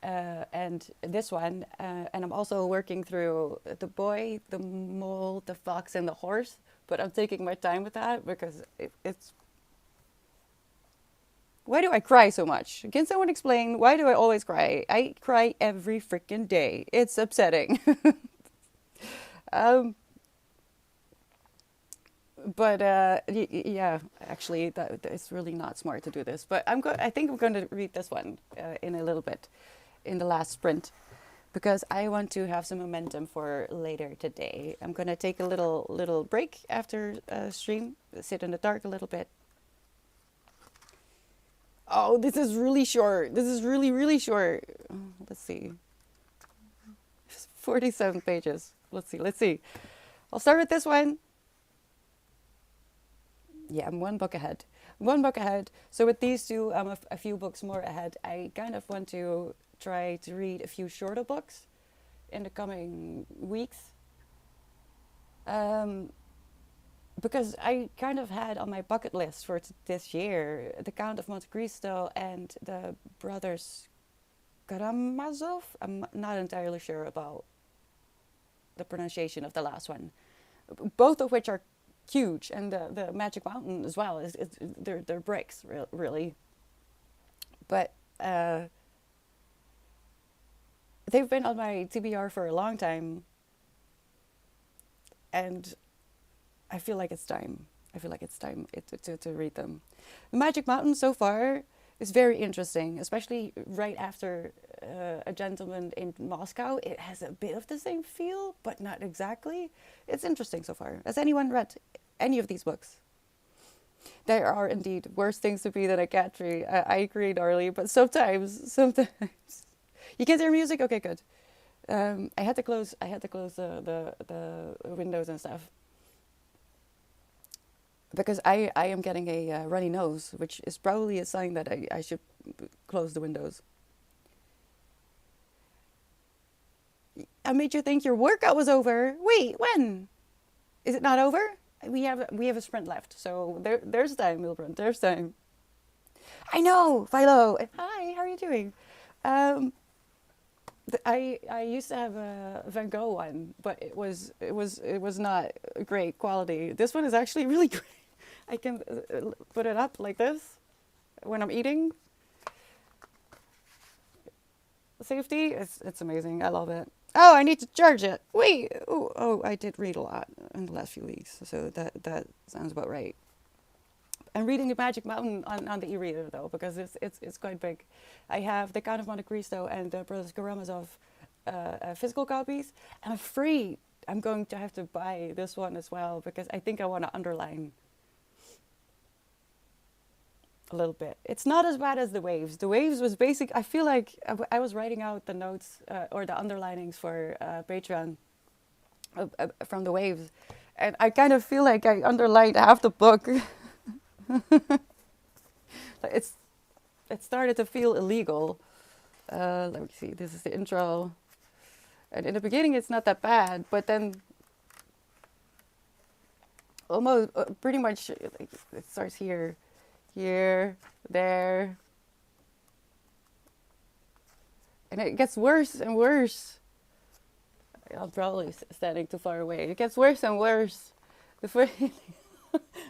and this one. And I'm also working through The Boy, the Mole, the Fox, and the Horse. But I'm taking my time with that because it's... Why do I cry so much? Can someone explain why do I always cry? I cry every freaking day. It's upsetting. But yeah, actually, it's really not smart to do this. But I think I'm going to read this one in a little bit, in the last sprint, because I want to have some momentum for later today. I'm going to take a little break after stream, sit in the dark a little bit. Oh, this is really short. This is really, really short. Let's see. 47 pages. Let's see. Let's see. I'll start with this one. Yeah, I'm one book ahead. One book ahead. So with these two, I'm a few books more ahead. I kind of want to try to read a few shorter books in the coming weeks. Um, because I kind of had on my bucket list for this year The Count of Monte Cristo and the Brothers Karamazov. I'm not entirely sure about the pronunciation of the last one. Both of which are huge, and the Magic Mountain as well is they're bricks really, but they've been on my TBR for a long time, and I feel like it's time. I feel like it's time to read them. The Magic Mountain so far is very interesting, especially right after A Gentleman in Moscow. It has a bit of the same feel, but not exactly. It's interesting so far. Has anyone read any of these books? There are indeed worse things to be than a cat tree. I agree, Darlie, but sometimes you can't hear music. Okay, good. I had to close the windows and stuff because I am getting a runny nose, which is probably a sign that I should close the windows. I made you think your workout was over. Wait, when? Is it not over? We have a sprint left, so there's time, Milbrand. There's time. I know, Philo. Hi, how are you doing? I used to have a Van Gogh one, but it was not great quality. This one is actually really great. I can put it up like this when I'm eating. Safety, it's amazing. I love it. Oh, I need to charge it. Wait. Oh, I did read a lot in the last few weeks, so that sounds about right. I'm reading The Magic Mountain on the e-reader though, because it's quite big. I have The Count of Monte Cristo and the Brothers Karamazov physical copies. I'm afraid I'm going to have to buy this one as well, because I think I want to underline a little bit. It's not as bad as The Waves. The Waves was basic. I feel like I was writing out the notes or the underlinings for Patreon from The Waves, and I kind of feel like I underlined half the book. It started to feel illegal. Let me see. This is the intro, and in the beginning it's not that bad, but then almost pretty much it starts here, there, and it gets worse and worse. I'm probably standing too far away. It gets worse and worse. The first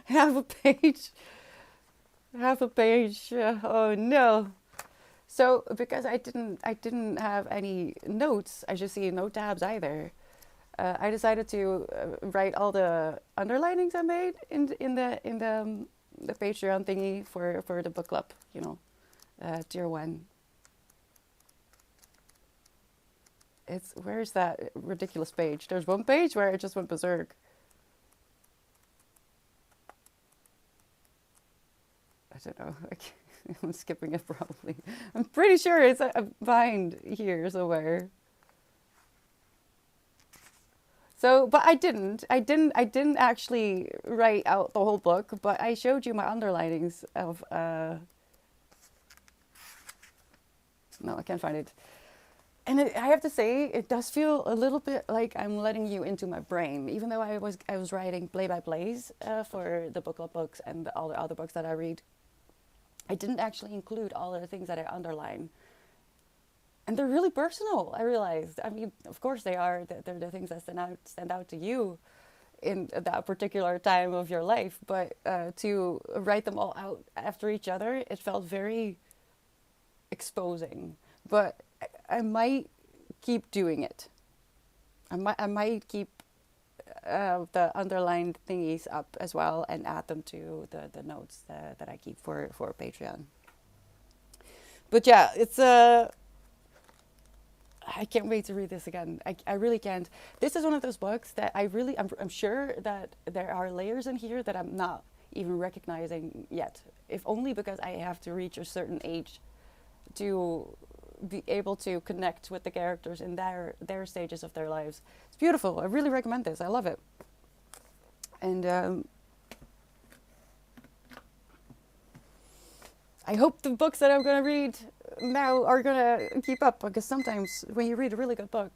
half a page. Oh no! So because I didn't have any notes, I just see no tabs either. I decided to write all the underlinings I made in the Patreon thingy for the book club, tier 1. Where's that ridiculous page? There's one page where it just went berserk. I don't know. I'm skipping it probably. I'm pretty sure it's behind here somewhere. So, but I didn't actually write out the whole book, but I showed you my underlinings of, no, I can't find it. And I have to say, it does feel a little bit like I'm letting you into my brain, even though I was writing play-by-plays for the book club books and all the other books that I read. I didn't actually include all of the things that I underline. And they're really personal, I realized. I mean, of course they are. They're the things that stand out to you in that particular time of your life. But to write them all out after each other, it felt very exposing. But I might keep doing it. I might keep the underlined thingies up as well and add them to the notes that I keep for Patreon. But yeah, it's I can't wait to read this again. I really can't. This is one of those books that I'm sure that there are layers in here that I'm not even recognizing yet. If only because I have to reach a certain age to be able to connect with the characters in their stages of their lives. It's beautiful. I really recommend this. I love it. And I hope the books that I'm going to read now are going to keep up, because sometimes when you read a really good book,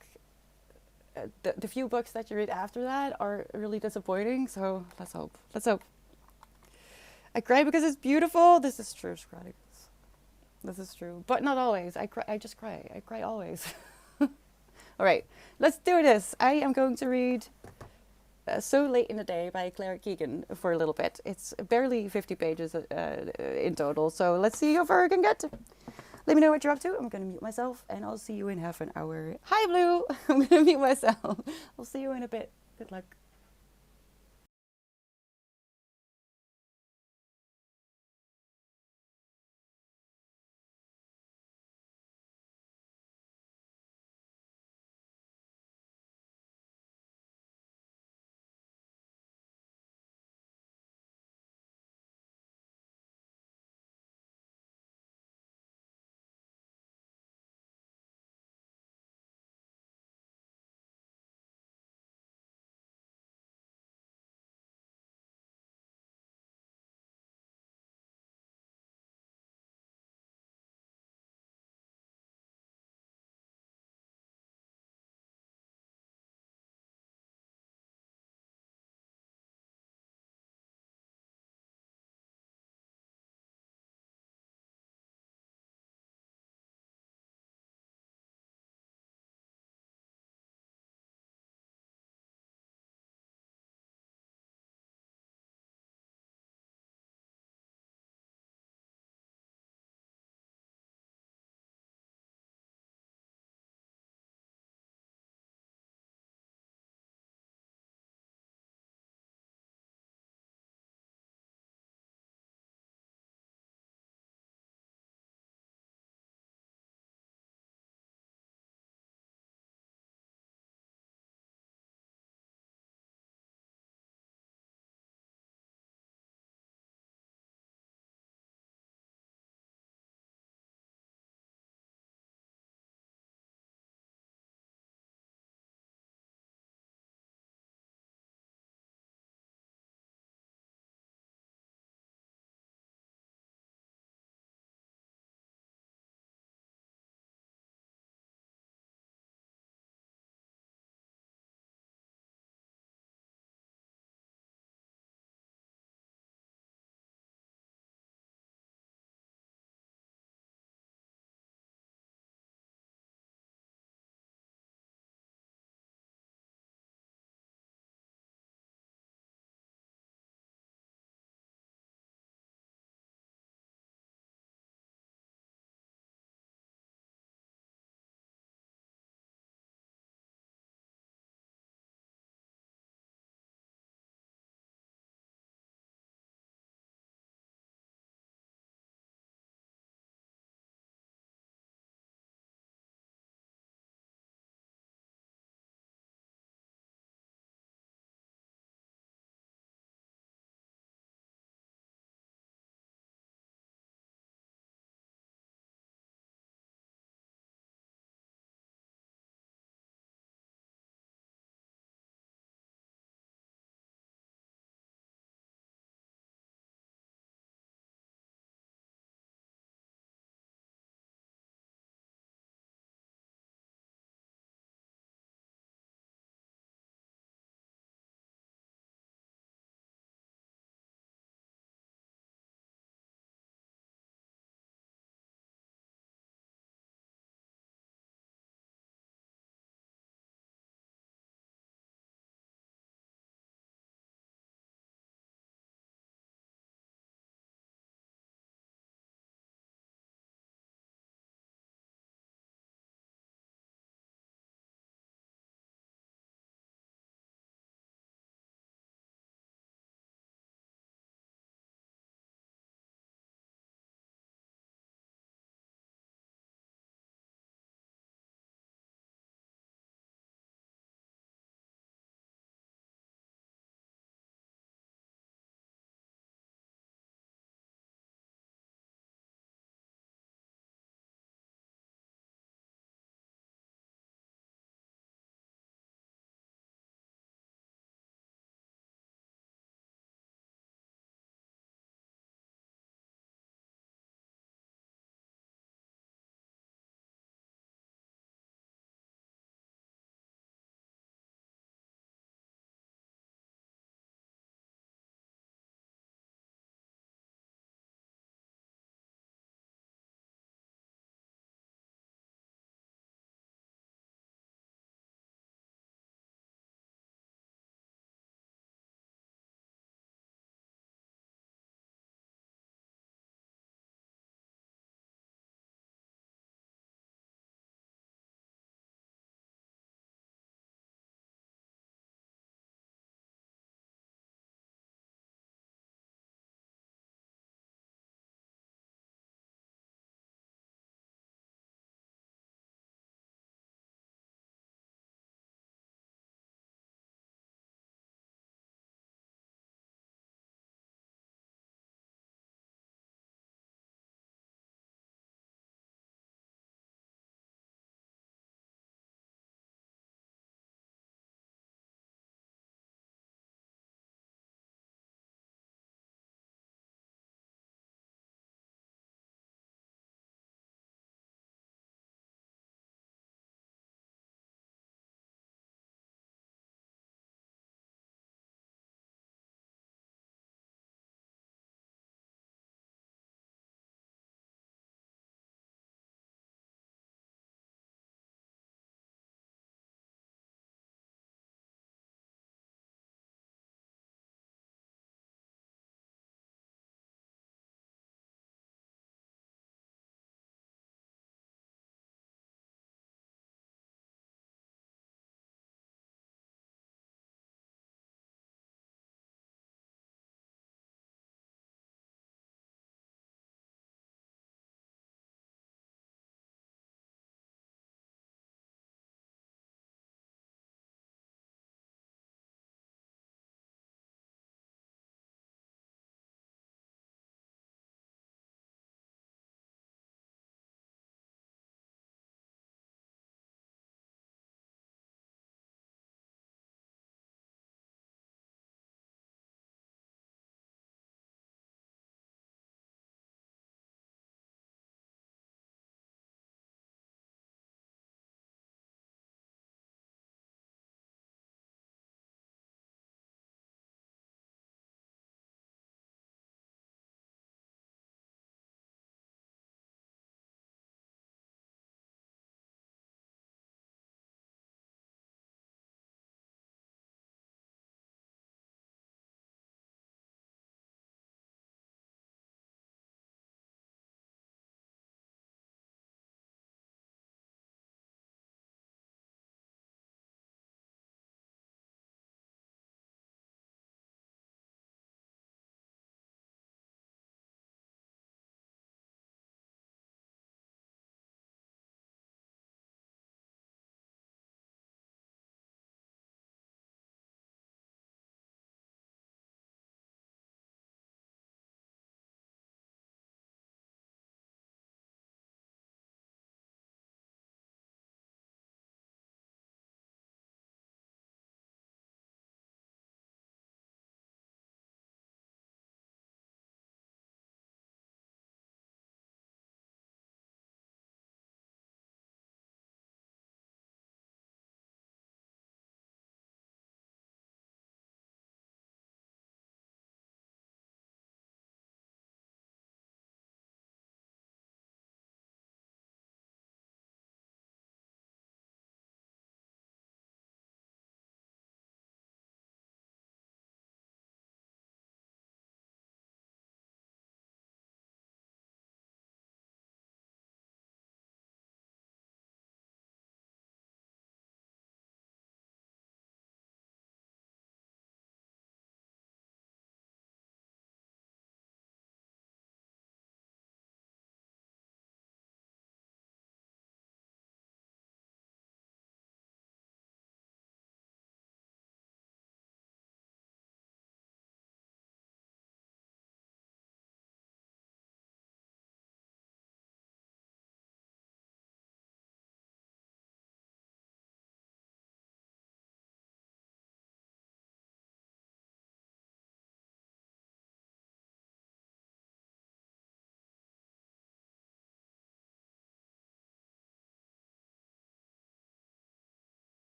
the few books that you read after that are really disappointing. So let's hope. Let's hope. I cry because it's beautiful. This is true, Scrotty. This is true, but not always. I cry. I just cry. I cry always. All right, let's do this. I am going to read So Late in the Day by Claire Keegan for a little bit. It's barely 50 pages in total, so let's see how far I can get. Let me know what you're up to. I'm going to mute myself, and I'll see you in half an hour. Hi, Blue. I'm going to mute myself. I'll see you in a bit. Good luck.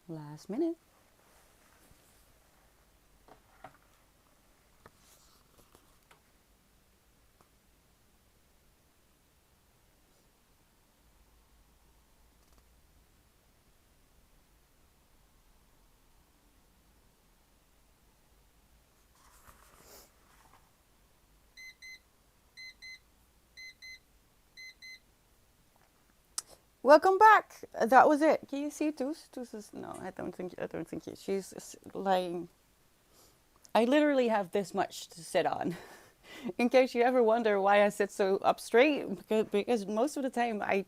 Last minute. Welcome back. That was it. Can you see Toos? Toos is no. I don't think she's lying. I literally have this much to sit on. In case you ever wonder why I sit so up straight, because most of the time I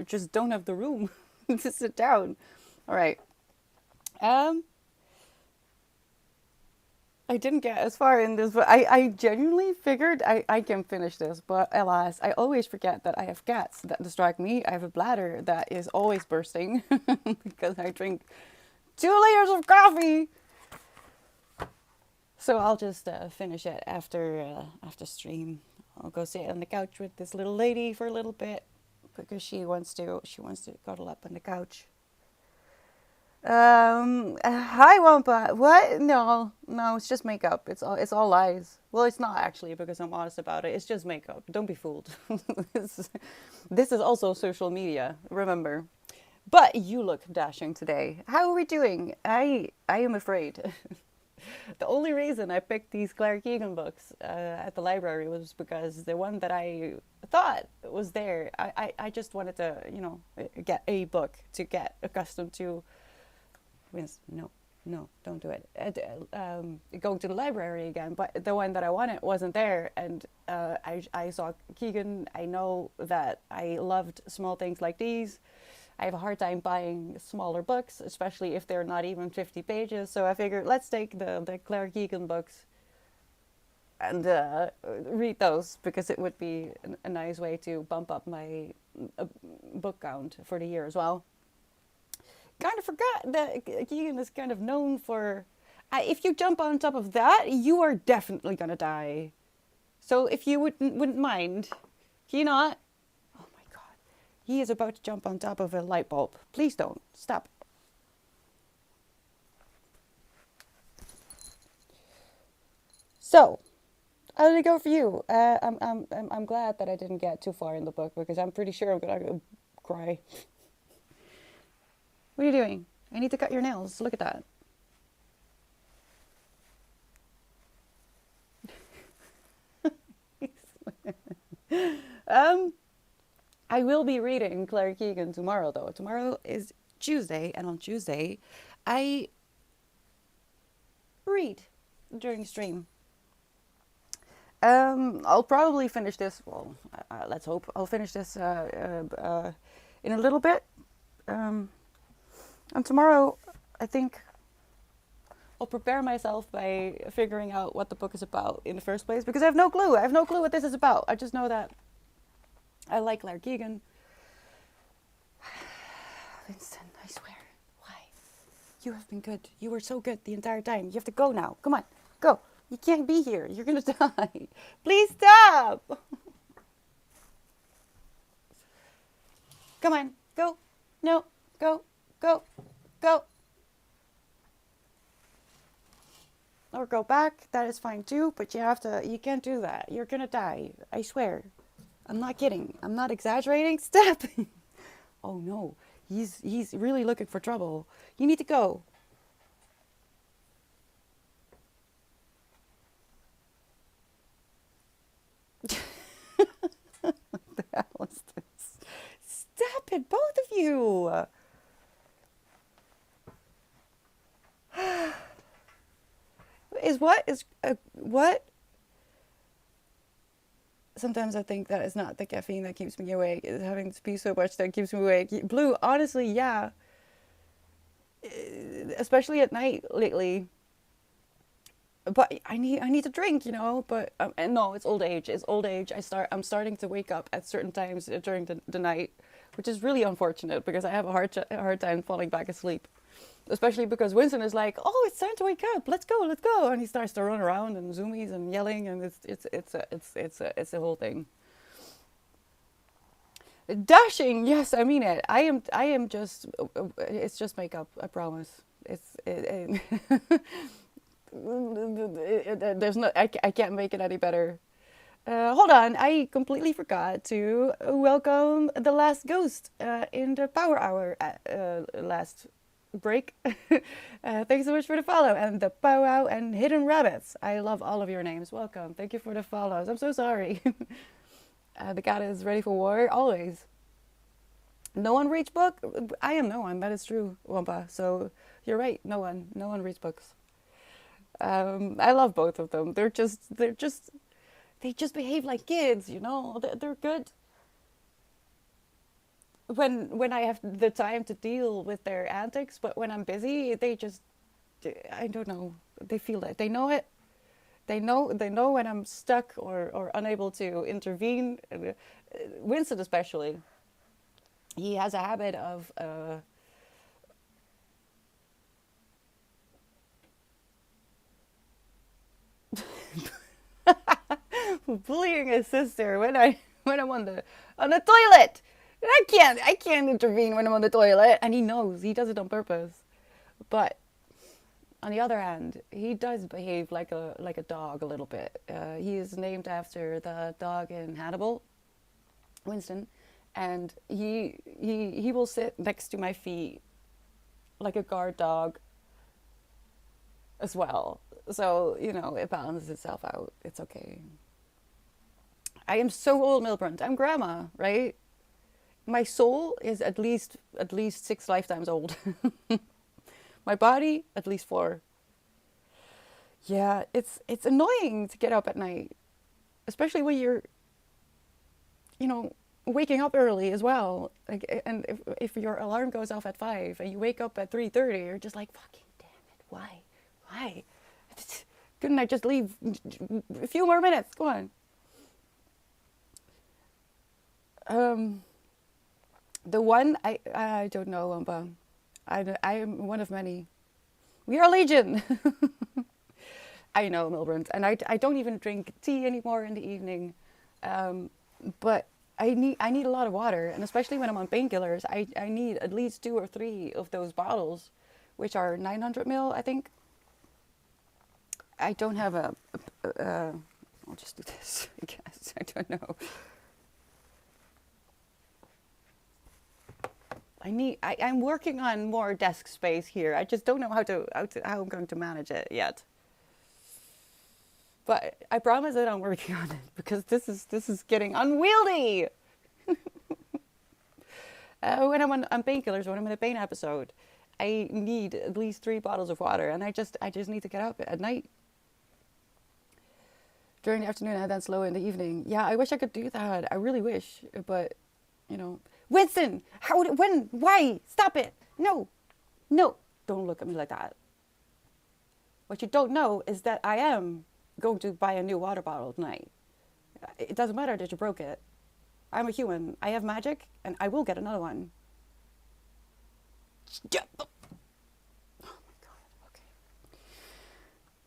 just don't have the room to sit down. All right. Um, I didn't get as far in this, but I genuinely figured I can finish this. But alas, I always forget that I have cats that distract me. I have a bladder that is always bursting because I drink 2 liters of coffee. So I'll just finish it after stream. I'll go sit on the couch with this little lady for a little bit because she wants to cuddle up on the couch. Hi Wampa. What? No, no, it's just makeup. It's all lies. Well, it's not actually because I'm honest about it. It's just makeup. Don't be fooled. this, this is also social media. Remember. But you look dashing today. How are we doing? I am afraid. The only reason I picked these Claire Keegan books at the library was because the one that I thought was there, I just wanted to, get a book to get accustomed to. No, no, don't do it. Going to the library again, but the one that I wanted wasn't there, and I saw Keegan. I know that I loved small things like these. I have a hard time buying smaller books, especially if they're not even 50 pages. So I figured let's take the Claire Keegan books and read those because it would be a nice way to bump up my book count for the year as well. Kind of forgot that Keegan is kind of known for. If you jump on top of that, you are definitely gonna die. So if you wouldn't mind, can you not? Oh my god, he is about to jump on top of a light bulb. Please don't stop. So, how did it go for you? I'm glad that I didn't get too far in the book because I'm pretty sure I'm gonna cry. What are you doing? I need to cut your nails. Look at that. um, I will be reading Claire Keegan tomorrow, though. Tomorrow is Tuesday, and on Tuesday, I read during stream. I'll probably finish this. Well, let's hope I'll finish this in a little bit. And tomorrow, I think I'll prepare myself by figuring out what the book is about in the first place because I have no clue. I have no clue what this is about. I just know that I like Claire Keegan. Winston, I swear. Why? You have been good. You were so good the entire time. You have to go now. Come on, go. You can't be here. You're gonna die. Please stop. Come on, go. No, go, go, go. Or go back. That is fine too. But you can't do that. You're gonna die. I swear. I'm not kidding. I'm not exaggerating. Stop. Oh no. He's really looking for trouble. You need to go. What the hell is this? Stop it, both of you. What? Sometimes I think that it's not the caffeine that keeps me awake. It's having to pee so much that keeps me awake. Blue, honestly, yeah. Especially at night lately. But I need to drink, But and no, it's old age. It's old age. I'm starting to wake up at certain times during the night, which is really unfortunate because I have a hard time falling back asleep. Especially because Winston is like, "Oh, it's time to wake up. Let's go, let's go," and he starts to run around and zoomies and yelling, and it's a whole thing. Dashing, yes, I mean it. I am just. It's just makeup. I promise. There's no. I can't make it any better. Hold on, I completely forgot to welcome the last ghost in the Power Hour last break. Thanks so much for the follow and the powwow and hidden rabbits. I love all of your names. Welcome. Thank you for the follows. I'm so sorry. The cat is ready for war always. No one reads book. I am no one. That is true, Wampa. So you're right. No one. No one reads books. I love both of them. They just behave like kids. You know. They're good when I have the time to deal with their antics. But when I'm busy, they just. I don't know. They feel it. They know it. They know when I'm stuck or unable to intervene. Winston especially. He has a habit of bullying his sister when I'm on the toilet. I can't intervene when I'm on the toilet, and he knows he does it on purpose. But on the other hand, he does behave like a dog a little bit. He is named after the dog in Hannibal, Winston, and he will sit next to my feet like a guard dog as well. So you know it balances itself out. It's okay. I am so old, Milbrand. I'm grandma, right? My soul is at least 6 lifetimes old. My body at least 4. Yeah, it's annoying to get up at night, especially when you're, you know, waking up early as well. Like, and if your alarm goes off at 5 and you wake up at 3:30, you're just like, fucking damn it, why? Couldn't I just leave a few more minutes? Go on. Um, the one I don't know, Wampa. I am one of many. We are legion. I know, Milburn, and I don't even drink tea anymore in the evening. But I need a lot of water, and especially when I'm on painkillers, I need at least 2 or 3 of those bottles, which are 900 ml, I think. I don't have I'll just do this, I guess. I don't know. I'm working on more desk space here. I just don't know how I'm going to manage it yet. But I promise that I'm working on it because this is getting unwieldy. When I'm on painkillers, when I'm in a pain episode, I need at least 3 bottles of water, and I just need to get up at night during the afternoon and then slow in the evening. Yeah, I wish I could do that. I really wish, but you know, Winston, why? Stop it! No, don't look at me like that. What you don't know is that I am going to buy a new water bottle tonight. It doesn't matter that you broke it. I'm a human. I have magic, and I will get another one. Oh my god. Okay.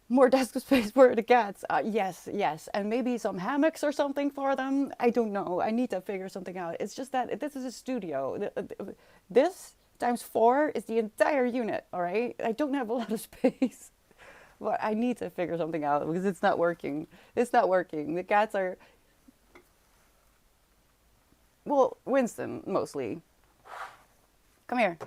More desk space for the cats. Yes, and maybe some hammocks or something for them. I don't know. I need to figure something out. It's just that this is a studio. This times 4 is the entire unit. All right. I don't have a lot of space. But I need to figure something out because it's not working. It's not working. The cats are, well, Winston mostly. Come here.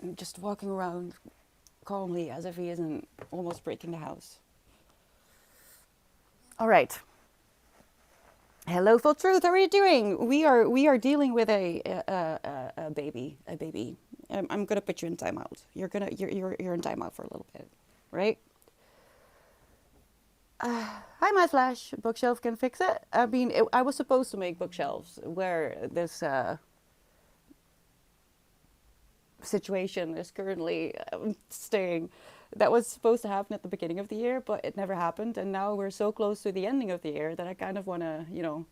And just walking around calmly as if he isn't almost breaking the house. All right. Hello, Full Truth. How are you doing? We are dealing with a baby. I'm gonna put you in timeout. You're in timeout for a little bit, right? Hi, my Flash. Bookshelf can fix it. I mean, I was supposed to make bookshelves where this situation is currently staying. That was supposed to happen at the beginning of the year, but it never happened. And now we're so close to the ending of the year that I kind of want to, you know,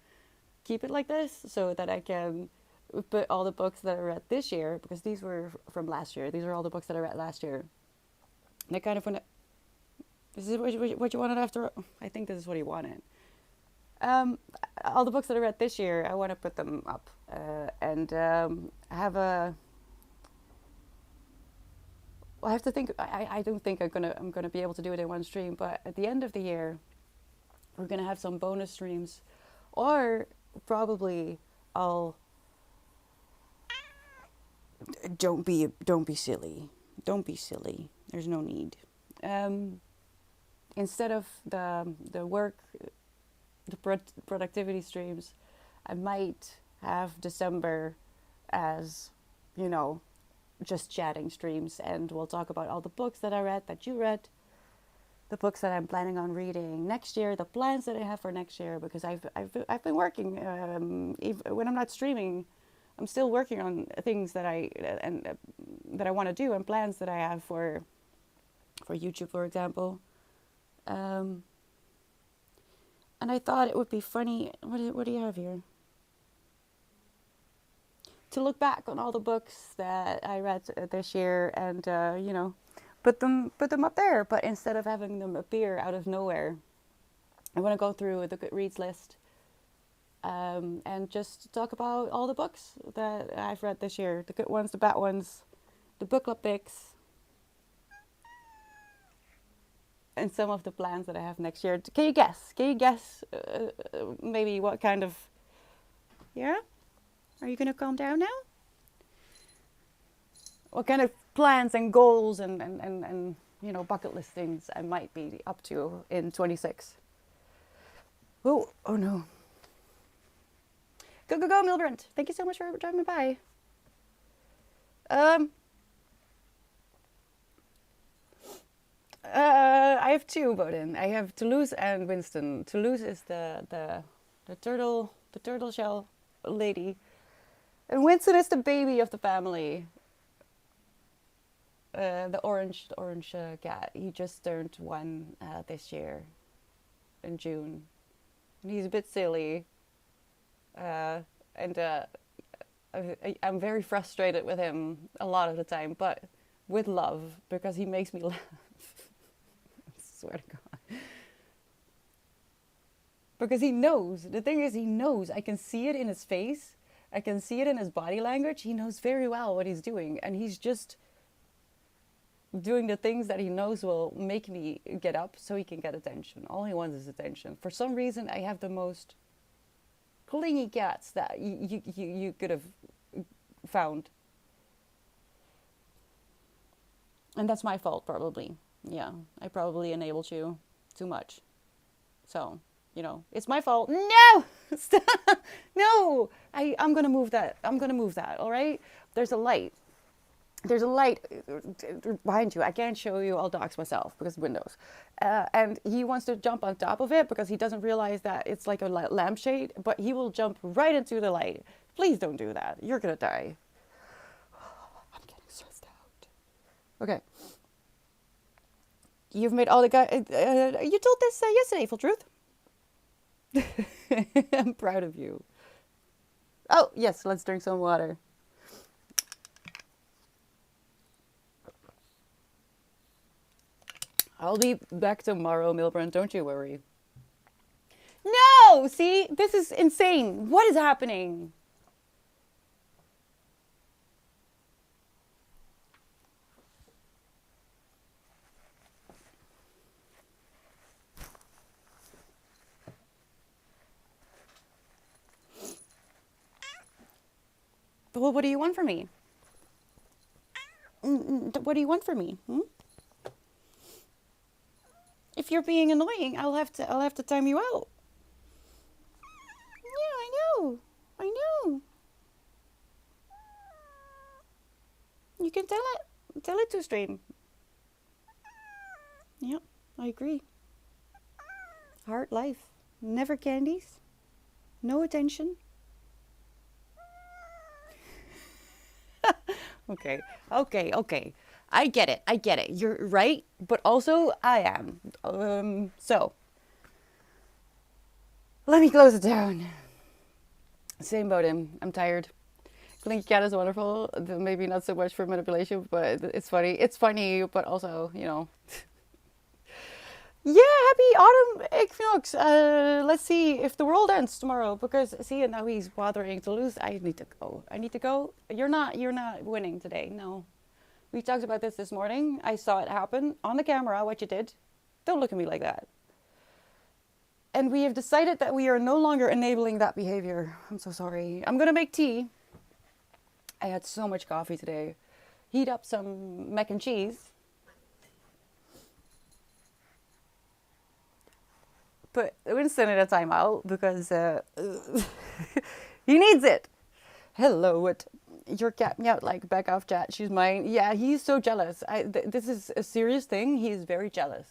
keep it like this so that I can put all the books that I read this year, because these were from last year. These are all the books that I read last year. And I kind of want to... Is it what you wanted after? I think this is what you wanted. Um, all the books that I read this year, I want to put them up and have a. Well, I have to think. I don't think I'm gonna be able to do it in one stream. But at the end of the year, we're gonna have some bonus streams, or probably I'll. Don't be silly. Don't be silly. There's no need. Um, Instead of the work, the productivity streams, I might have December as, you know, just chatting streams, and we'll talk about all the books that I read, that you read, the books that I'm planning on reading next year, the plans that I have for next year, because I've been working, even when I'm not streaming, I'm still working on things that I want to do, and plans that I have for YouTube, for example. Um, and I thought it would be funny. What do you have here? To look back on all the books that I read this year, and put them up there. But instead of having them appear out of nowhere, I want to go through the Goodreads list, and just talk about all the books that I've read this year, the good ones, the bad ones, the book club picks, and some of the plans that I have next year. Can you guess? Can you guess maybe what kind of... Yeah? Are you going to calm down now? What kind of plans and goals and bucket listings I might be up to in 26? Oh no. Go, Milbrand. Thank you so much for driving by. I have two Bowden. I have Toulouse and Winston. Toulouse is the turtle shell lady, and Winston is the baby of the family. The orange cat. He just turned 1 this year, in June, and he's a bit silly. And I'm very frustrated with him a lot of the time, but with love, because he makes me laugh. I swear to God. Because he knows. The thing is, he knows. I can see it in his face. I can see it in his body language. He knows very well what he's doing, and he's just doing the things that he knows will make me get up so he can get attention. All he wants is attention. For some reason, I have the most clingy cats that you could have found. And that's my fault, probably. Yeah, I probably enabled you too much. So, it's my fault. No! Stop! No! I'm going to move that. All right? There's a light behind you. I can't show you all dogs myself because windows. And he wants to jump on top of it because he doesn't realize that it's like a lampshade, but he will jump right into the light. Please don't do that. You're going to die. I'm getting stressed out. Okay. You've made all the guys... you told this yesterday, full truth. I'm proud of you. Oh, yes, let's drink some water. I'll be back tomorrow, Milbrand. Don't you worry. No! See? This is insane. What is happening? Well, what do you want from me? What do you want from me? If you're being annoying, I'll have to time you out. Yeah, I know. You can tell it to stream. Yep, I agree. Hard life, never candies, no attention. Okay. I get it. You're right, but also I am. So, let me close it down. Same about him. I'm tired. Clinky Cat is wonderful. Maybe not so much for manipulation, but it's funny. It's funny, but also, Yeah, happy autumn equinox. Let's see if the world ends tomorrow. Because see, now he's bothering to lose. I need to go. I need to go. You're not winning today. No, we talked about this morning. I saw it happen on the camera. What you did. Don't look at me like that. And we have decided that we are no longer enabling that behavior. I'm so sorry. I'm gonna make tea. I had so much coffee today. Heat up some mac and cheese. Put Winston in a timeout because he needs it. Hello, what? Your cat meowed like back off chat. She's mine. Yeah, he's so jealous. This is a serious thing. He's very jealous.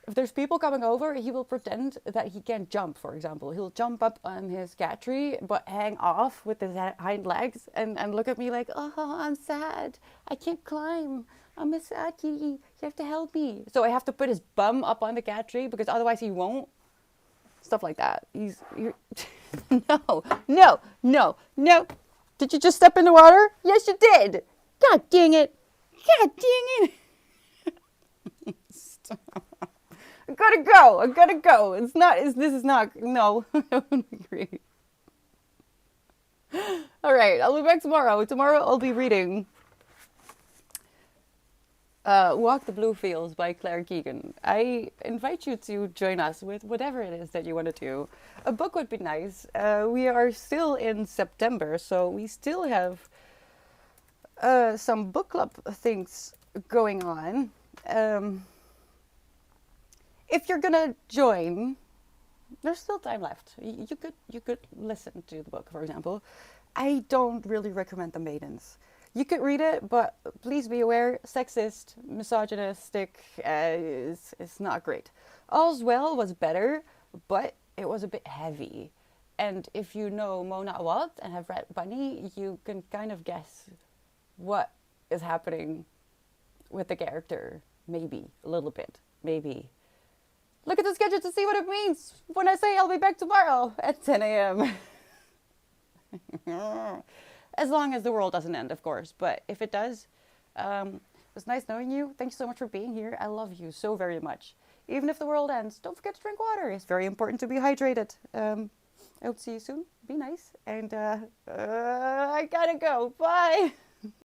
If there's people coming over, he will pretend that he can't jump, for example. He'll jump up on his cat tree, but hang off with his hind legs and look at me like, oh, I'm sad. I can't climb. I'm a sad kitty. You have to help me. So I have to put his bum up on the cat tree because otherwise he won't. Stuff like that. You're no, no, no, no. Did you just step in the water? Yes, you did. God dang it. God dang it. Stop. I gotta go. I gotta go. This is not, no. I don't agree. All right, I'll be back tomorrow. Tomorrow I'll be reading Walk the Blue Fields by Claire Keegan. I invite you to join us with whatever it is that you want to do. A book would be nice. We are still in September, so we still have some book club things going on. If you're gonna join, there's still time left. You could listen to the book, for example. I don't really recommend The Maidens. You could read it, but please be aware, sexist, misogynistic, is not great. All's Well was better, but it was a bit heavy. And if you know Mona Awad and have read Bunny, you can kind of guess what is happening with the character. Maybe, a little bit, maybe. Look at the schedule to see what it means when I say I'll be back tomorrow at 10 a.m. As long as the world doesn't end, of course. But if it does, it was nice knowing you. Thank you so much for being here. I love you so very much. Even if the world ends, don't forget to drink water. It's very important to be hydrated. I hope to see you soon. Be nice. And I gotta go. Bye.